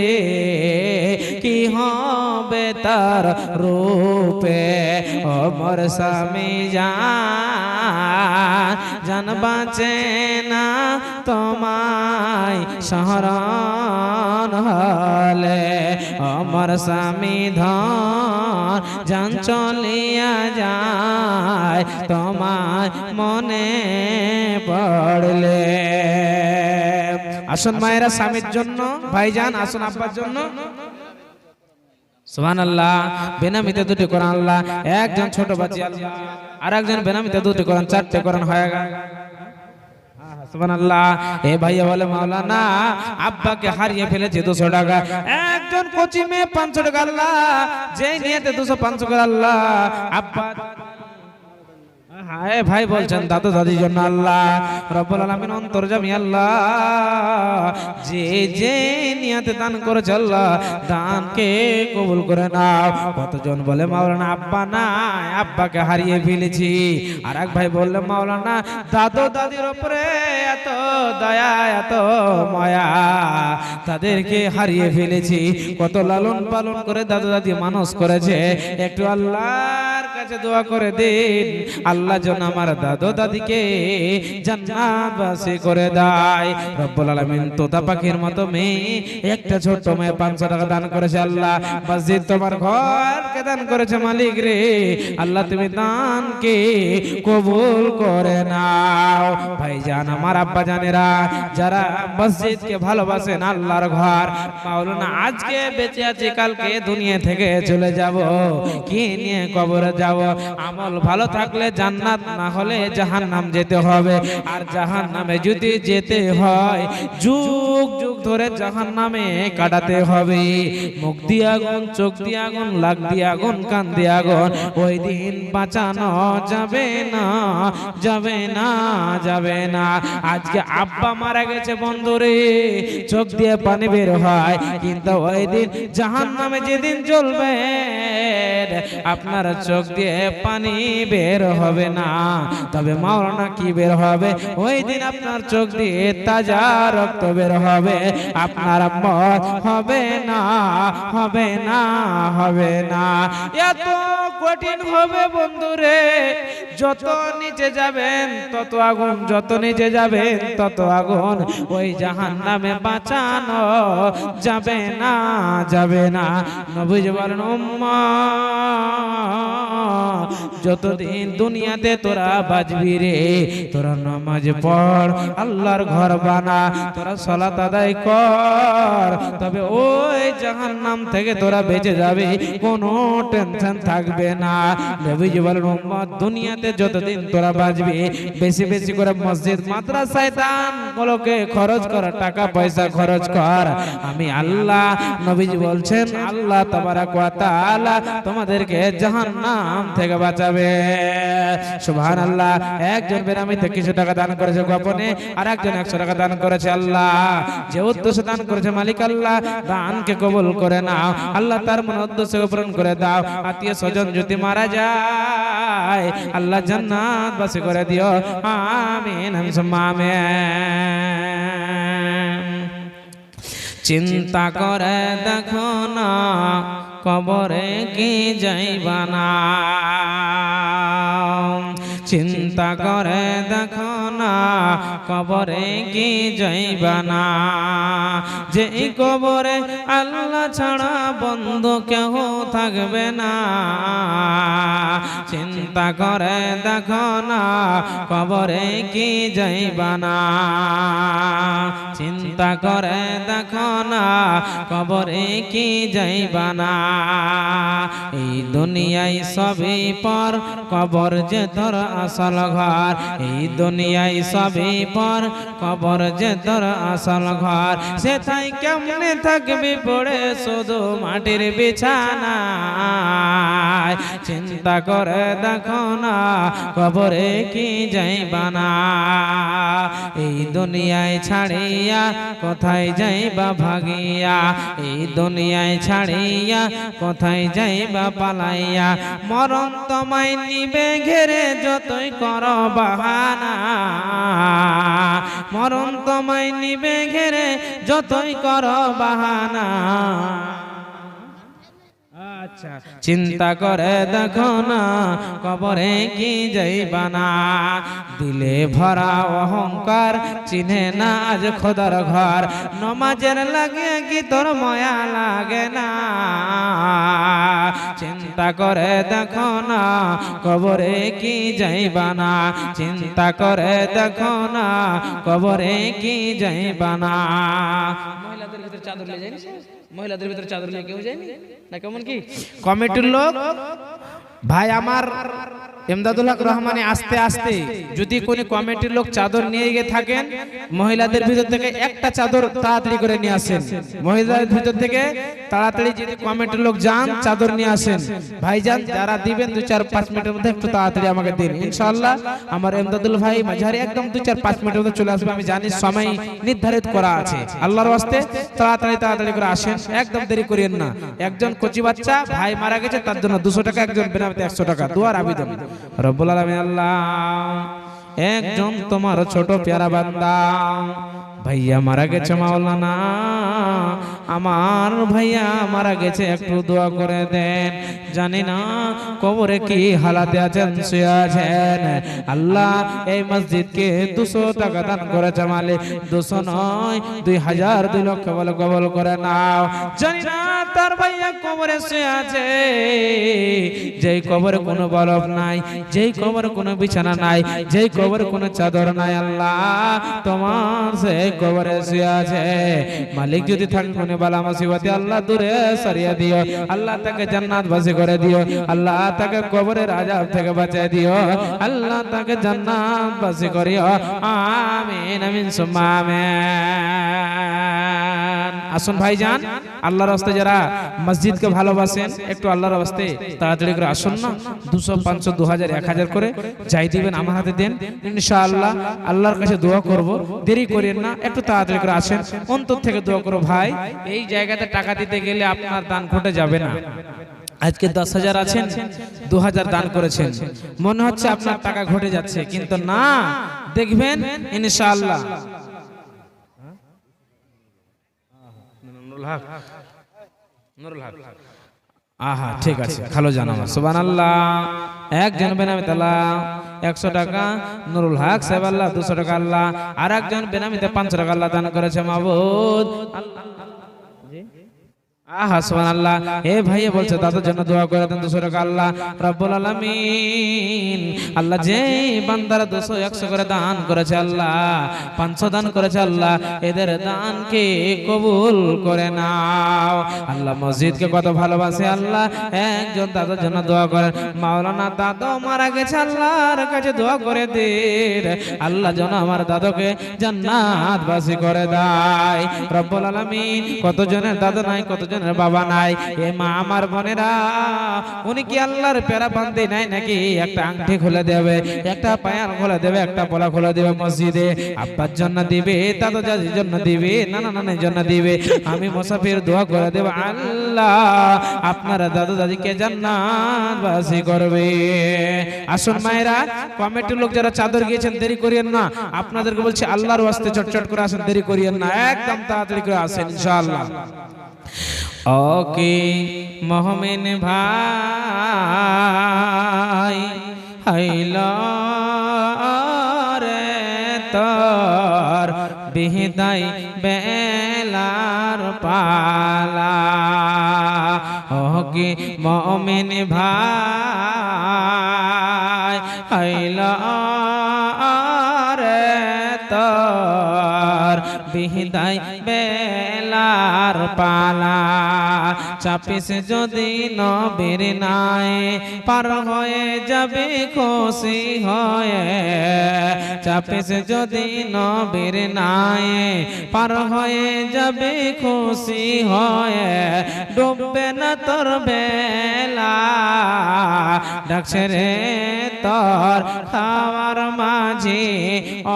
কি হবে তার রূপে, আমার স্বামী জান বাঁচে না তোমায় শরণ হলে, আমার স্বামী ধন জান চলিয়া যায় তোমায় মনে পড়লে। আসুন মায়েরা স্বামীর জন্য, ভাইজান আসুন আব্বার জন্য। সুবহানাল্লাহ। বেনামিতে দুটি কোরআন আল্লাহ, একজন ছোট বাচ্চা আল্লাহ, আর একজন বেনামিতে দুটি কোরআন, 4টে কোরআন হয়ে গেল। সুবহানাল্লাহ। এ ভাইয়া বলে মাওলানা আব্বাকে হারিয়ে ফেলেছে 200 টাকা, একজন কোচি মেয়ে 500 টাকা আল্লাহ, যেই নিয়েতে 200-500 করে আল্লাহ আব্বা। হায় ভাই বলছেন দাদু দাদির জন্য আল্লাহ রব্বুল আলামিন অন্তর্যামী আল্লাহ, যে যে নিয়তে দান করেছে আল্লাহ দানকে কবুল করে নাও। কতজন বলে মাওলানা আব্বা নাই, আব্বাকে হারিয়ে ফেলেছি। আর এক ভাই বললে মাওলানা দাদু দাদির উপরে এত দয়া এত মায়া, তাদেরকে হারিয়ে ফেলেছি। কত লালন পালন করে দাদু দাদি মানুষ করেছে, একটু আল্লাহর কাছে দোয়া করে দিন আল্লাহ যেন আমার দাদু দাদিকে জান্নাতবাসী করে দেয়। রব্বুল আলামিন তোতা পাখির মতো মেয়ে, একটা ছোট্ট মেয়ে 500 টাকা দান করেছে আল্লাহ, মসজিদ তোমার ঘরকে দান করেছে মালিক রে, আল্লাহ তুমি দানকে কবুল করে নাও। ভাইজান আমার আব্বা জানেরা যারা মসজিদকে ভালোবাসেন, আল্লাহর ঘর, মাওলানা আজকে বেঁচে আছি কালকে দুনিয়া থেকে চলে যাব, কি নিয়ে কবরে যাব যাব। আমল ভালো থাকলে জান্নাত, না হলে জাহান্নাম যেতে হবে। আর জাহান্নামে যদি যেতে হয় যুগ যুগ ধরে জাহান্নামে কাটাতে হবে। মুখ দিয়ে আগুন, চোখ দিয়ে আগুন, লাক দিয়ে আগুন, কান দিয়ে আগুন। ওই দিন বাঁচানো যাবে না, যাবে না, যাবে না। আজকে আব্বা মারা গেছে বন্ধুরে, চোখ দিয়ে পানি বের হয়, কিন্তু ওই দিন জাহান্নামে যেদিন জ্বলবে আপনার চোখ দিয়ে পানি বের হবে না, তবে মাওলানা কি বের হবে? ওই দিন আপনার চোখ দিয়ে তাজা রক্ত বের হবে। আপনার মত হবে না, হবে না, হবে না। এত কঠিন হবে বন্ধুরে, যত নিচে যাবেন তত আগুন, যত নিচে যাবেন তত আগুন। ওই জাহান্নামে বাঁচানো যাবে না, যাবে না। নবীজি বলেন উম্মত যতদিন দুনিয়াতে তোরা বাঁচবি রে, তোরা নামাজ পড়, আল্লাহর ঘর বানা, তোরা সালাত আদায় কর, তবে ওই জাহান্নাম থেকে তোরা বেঁচে যাবে, কোনো টেনশন থাকবে না। নবীজি বলেন উম্মত দুনিয়াতে যতদিন তোরা বাঁচবি বেশি বেশি করে মসজিদ মাদ্রাসায় দান গুলোকে খরচ কর, টাকা পয়সা খরচ কর। আমি আল্লাহ, নবীজি বলছেন আল্লাহ তাবারাক ওয়া তাআলা তোমাদেরকে জাহান্নাম থেকে বাঁচাবে। সুবহানাল্লাহ। একজন বেনামিতে কিছু টাকা দান করেছে গোপনে, আর একজন 100 টাকা দান করেছে। আল্লাহ যে উদ্দেশ্যে দান করেছে মালিক আল্লাহ দানকে কবুল করে নাও। আল্লাহ তার মন উদ্দেশ্য পূরণ করে দাও। আত্মীয় স্বজন যদি মারা যায় আল্লাহ জান্নাত বাসী করে দিও। আমিন, আমিন। চিন্তা করে দেখো না কবরে কি যাইবা না, চিন্তা করে দেখো না কবরে কি যাইবা না। যে কবরে আল্লাহ ছাড়া বন্ধু কেউ থাকবে না। চিন্তা করে দেখো না কবরে কি যাইবা না, চিন্তা করে দেখো না কবরে কি যাইবা না। এই দুনিয়ায় সবই পর, কবর যে তোর আসল ঘর। এই দুনিয়ায় সবই পর, কবর যে তোর আসল ঘর। সেথায় কেমনে থাকবি পড়ে শুধু মাটির বিছানা। চিন্তা করে দেখো না কবরে কি যাইবা না। এই দুনিয়ায় ছাড়িয়া কোথায় যাইবা ভাগিয়া, এই দুনিয়ায় ছাড়িয়া কোথায় যাইবা পালাইয়া। মরণ তোমায় নিবে ঘেরে যতই করো বাহানা, মরণ তোমায় নিবে ঘেরে যতই করো বাহানা। আচ্ছা, চিন্তা করে দেখো না কবরে কি যাইবা না। দিলে ভরা অহংকার চিনে না আজ খোদার ঘর। নমাজের লাগে কি তোর মায়া লাগে না। চিন্তা করে দেখো না কবরে কি যাইবা না, চিন্তা করে দেখো না কবরে কি যাইবা না। মহিলাদের ভিতরে চাদর নিয়ে যায়নি, মহিলাদের ভিতরে চাদর নিয়ে কেউ যায়নি না? কেমন কি কমিটির লোক ভাই আমার এমদাদুল হক রহমানে আস্তে আস্তে যদি কোনো কমিটির লোক চাদর নিয়ে গিয়ে থাকেন, মহিলাদের ভিতর থেকে একটা চাদর তাড়াতাড়ি করে নিয়ে আসেন। মহিলাদের ভিতর থেকে তাড়াতাড়ি যদি কমিটির লোক যান চাদর নিয়ে আসেন। ভাইজান যারা দিবেন 2-4-5 মিনিটের মধ্যে একটু তাড়াতাড়ি আমাকে দিন ইনশাআল্লাহ। আমার এমদাদুল ভাই মাঝারি একদম 2-4-5 মিনিটের মধ্যে চলে আসবে। আমি জানি সময় নির্ধারিত করা আছে। আল্লাহর ওয়াস্তে তাড়াতাড়ি তাড়াতাড়ি করে আসেন, একদম দেরি করিয়েন না। একজন কচি বাচ্চা ভাই মারা গেছে, তার জন্য 200 টাকা, একজন বেনামিতে 100 টাকা দুয়ার আবেদন। রব্বুল আলামিন আল্লাহ একজন তোমার ছোট প্যারা বান্দা ভাইয়া মারা গেছে, মাওলানা আমার ভাইয়া মারা গেছে, একটু দোয়া করে দেন। জানি না কবরে কি হালাতে আছেন, শুয়ে আছেন। আল্লাহ এই মসজিদকে 200 টাকা দান করেছে মালিক, 200 নয় 2000 2 লক্ষ বলে কবল করে নাও। জানি না তার ভাইয়া কবরে শুয়ে আছে, যেই কবরে কোনো বলব নাই, যেই কবরে কোনো বিছানা নাই, যেই কবরে কোনো চাদর নাই। আল্লাহ তোমার সে কবরে শুয়ে আছে। মালিক যদি থাকে কোনে বালা মুসিবতে আল্লাহ দূরে সরিয়ে দিও, আল্লাহ তাকে জান্নাতবাসী করে দিও, আল্লাহ তাকে কবরের আযাব থেকে বাঁচিয়ে দিও, আল্লাহ তাকে জান্নাতবাসী করিও। আমিন আমিন সুম্মা আমিন। আসুন ভাইজান, আল্লাহর রাস্তায় যারা মসজিদকে ভালোবাসেন একটু আল্লাহর রাস্তায় তাড়াতাড়ি করে আসুন না। 200, 500, 2000, 1000 করে যাই দিবেন আমার হাতে দেন, ইনশাআল্লাহ আল্লাহর কাছে দোয়া করব। দেরি করেন না, একটু তাড়াতাড়ি করে আসেন, অন্তর থেকে দোয়া করো ভাই। এই জায়গাতে টাকা দিতে গেলে আপনার দান ঘটে যাবে না। আজকে 10,000 আছেন, 2000 দান করেছেন, মনে হচ্ছে আপনার টাকা ঘটে যাচ্ছে, কিন্তু না, দেখবেন ইনশাআল্লাহ। আহা ঠিক আছে, ভালো জানা সুবহানাল্লাহ। একজন বেনামি তালা 100 টাকা, নুরুল হক সাহেব আল্লাহ 200 টাকা আল্লাহ, আর একজন বেনামিতে 500 টাকা আল্লাহ দান করেছে মাবুদ। আহা সুবহানাল্লাহ। এ ভাই বলছে দাদার জন্য দোয়া করে দেন 200 টাকা আল্লাহ রব্বুল আলামিন। আল্লাহ যে বান্দারা 200, 100 করে দান করেছে আল্লাহ, 500 দান করেছে আল্লাহ, এদের দানকে কবুল করে নাও আল্লাহ। মসজিদকে কত ভালোবাসে আল্লাহ। একজন দাদার জন্য দোয়া করেন, মাওলানা দাদা মারা গেছে, আল্লাহর কাছে দোয়া করে দেন আল্লাহ যেন আমার দাদাকে জান্নাতবাসী করে দেয় রব্বুল আলামিন। কতজনের দাদা নাই, কতজনের বাবা নাই। এ মা আমার বোনেরা, উনি কি আল্লাহর পেরা বান্ধে নাই নাকি? একটা আংটি খুলে দেবে, একটা পায়াল খুলে দেবে, একটা পলা খুলে দেবে মসজিদে। আব্বার জন্য দিবে, দাদা দাদির জন্য দিবে, নানা নানির জন্য দিবে। আমি মুসাফির দোয়া করে দেব আল্লাহ আপনারা দাদা দাদিকে জান্নাতবাসী করবে। আসুন মায়েরা, কমিটির লোক যারা চাদর গিয়েছেন দেরি করিয়েন না, আপনাদেরকে বলছি আল্লাহর ওয়াস্তে চটচট করে আসেন, দেরি করিয়েন না, একদম তাড়াতাড়ি করে আসেন ইনশাআল্লাহ। ওকে মোহামেন ভাই হাইলা রে তোর বিদায় বেলার পালা। ওকে মোহামেন ভাই হাইলা রে তোর বিদায় বেলার পালা। চাপিস যদি নবীর নাই, পার হয়ে যাবে খুশি হয়ে। চাপিস যদি নবীর নাই, পার হয়ে যাবে খুশি হয়ে। ডুববে না তোর বেলা, ডাকছে রে তোর খাওয়ার মাঝি,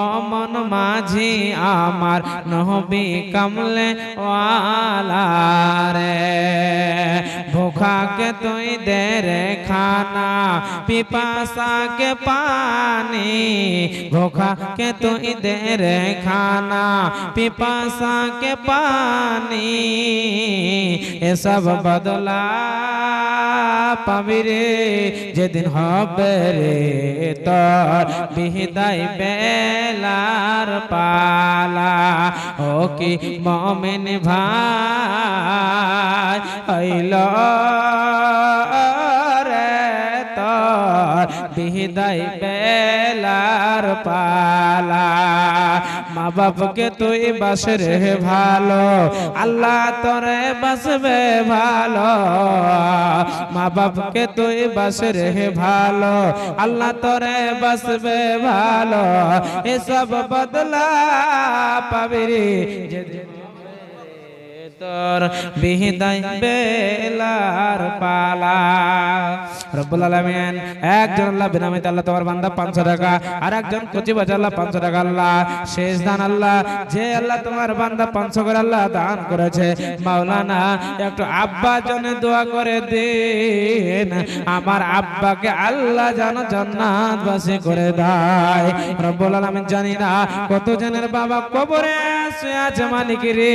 অমন মাঝি আমার নবী কামলে ওয়ালা রে। भूखा के तुई दे रे खाना, पिपासा के पानी। भूखा के तुई दे रे खाना, पिपासा के पानी। ये सब बदला पाबी रे जेदिन হবে রে তোর বিদায় বেলার পালা। ও কি মুমিন ভাই হইলো রে তোর বিদায় বেলার পালা। মা বাপকে তুই বাস রে ভালো, আল্লাহ তোরে বাসবে ভালো। মা বাপকে তুই বাস রে ভালো, আল্লাহ তোরে বাসবে ভালো। এসব বদলা পাবি রে যেদিন তোর বিদায় বেলার পালা। রব্বুল আলামিন একজন আল্লাহ বিনামিতে আল্লাহ তোমার বান্দা 500 টাকা, আর একজন কচি বাজা আল্লাহ 500 টাকা আল্লাহ শেষ দান আল্লাহ। যে আল্লাহ তোমার বান্দা 500 করে আল্লাহ দান করেছে, মাওলানা একটু আব্বা জন্য দোয়া করে দিন, আমার আব্বাকে আল্লাহ যেন জান্নাতবাসী করে দেয় রব্বুল আলামিন। জানি না কত জনের বাবা কবরে শুয়ে আছে মালিক রে,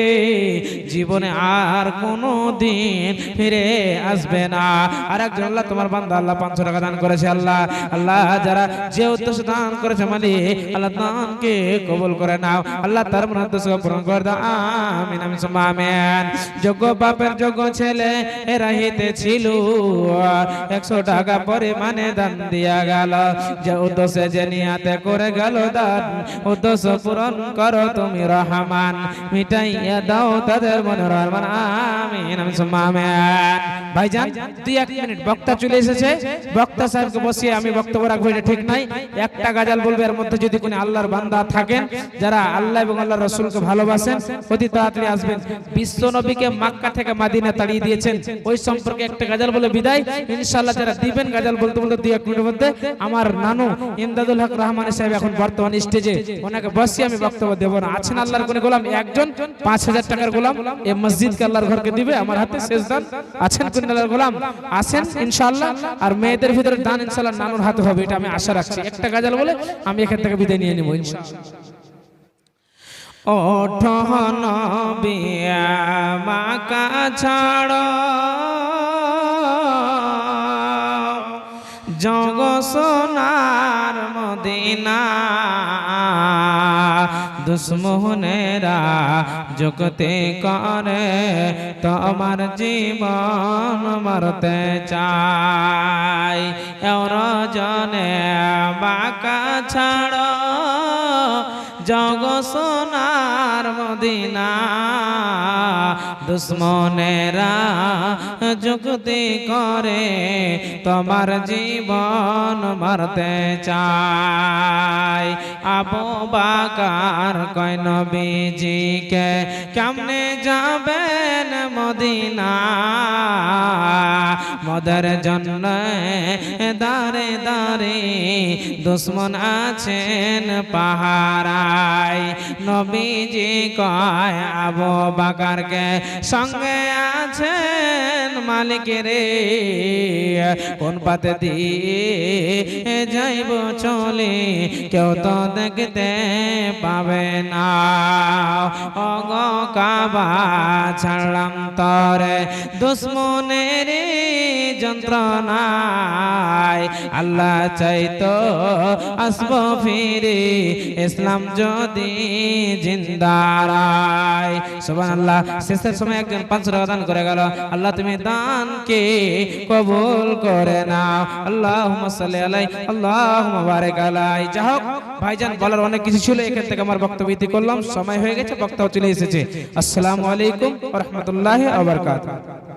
জীবনে আর কোনো দিন ফিরে আসবে না। আর একজন আল্লাহ তোমার বান্দা আল্লাহ 500 টাকা দান করেছে। আল্লাহ আল্লাহ যারা যে উদ্দেশ্যে দান করেছে মালিক আল্লাহ দানকে কবুল করে নাও। আল্লাহ তার মনের উদ্দেশ্য পূরণ করে দাও। আমিন আমিন সুম্মা আমিন। যোগ্য বাপের যোগ্য ছেলে এরা হিতে ছিল, 100 টাকা পরিমাণে দান দিয়া গেল। যে উদ্দেশ্যে যে নিয়াতে করে গেল দান, উদ্দেশ্য পূরণ করো তুমি রহমান, মিটাইয়া দাও তাদের মনের আরমান। আমিন আমিন সুম্মা আমিন। ভাইজান 2-1 মিনিট, বক্তা চলে এসেছে, বক্তা সাহেবকে বসিয়ে আমি বক্তব্য রাখবো, এটা ঠিক নাই। একটা গাজাল বলবে, এর মধ্যে যদি কোনো আল্লাহর বান্দা থাকেন যারা আল্লাহ এবং আল্লাহর রাসূলকে ভালোবাসেন অতি তাড়াতাড়ি আসবেন। বিশ্ব নবীকে মক্কা থেকে মদিনা তাড়িয়ে দিয়েছেন, ওই সম্পর্কে একটা গাজাল বলে বিদায়। ইনশাআল্লাহ যারা দিবেন গাজাল বলতে বলতে 2-1 মিনিটের মধ্যে আমার নানু ইমদাদুল হক রহমানী সাহেব এখন বর্তমান স্টেজে, ওনাকে বসিয়ে আমি বক্তব্য দেব না। আছেন আল্লাহর কোন গোলাম একজন 5000 টাকার গোলাম, এই মসজিদকে আল্লাহর ঘরকে দিবে, আমার হাতে শেষ দান। আছেন কোন আল্লাহর গোলাম? আসেন ইনশাআল্লাহ। আর মেয়েদের ভিতরে দান ইনশাআল্লাহ নানুর হাতে হবে, এটা আমি আশা রাখছি। একটা গাজাল বলে আমি এখান থেকে বিদায় নিয়ে নেব ইনশাআল্লাহ। ওঠো নবী মাকা ছাড়ো, জগ সোনার মদিনা, দুশ্মনেরা জগতে করে তোমার জীবন মারতে চাই। রজনে বাঁকা ছাড়ো, জগ সোনার মদিনা, দুশ্মনেরা যুক্তি করে তোমার জীবন মারতে চাই। আবু বকর কয় নবীজিকে কেমনে যাবেন মদিনা, মদের জন্য দারে দারে দুশ্মন আছেন পাহারায়। নবীজি কয় আবু বকরকে সঙ্গে আছেন মালিক রে, কোন পথে দিয়ে যাইব চলে কেউ তো দেখতে পাবে না। ওগ কাবা ছাড়লাম তরে দুশ্মনের যন্ত্রণায়, আল্লাহ চাইতো আসবো ফিরে ইসলাম যদি জিন্দারায়। সুবহানাল্লাহ। শেষের সময় একজন 500 টাকা দান করে গেল। আল্লাহ তুমি দানকে কবুল করে নাও। আল্লাহুম্মা সাল্লি আলাই, আল্লাহুম্মা বারিক আলাই। যাই হোক ভাইজান, বলার অনেক কিছু ছিল, এখান থেকে আমার বক্তব্য ইতি করলাম, সময় হয়ে গেছে, বক্তাও চলে এসেছে। আসসালামু আলাইকুম ওয়া রাহমাতুল্লাহি ওয়া বারাকাতুহু।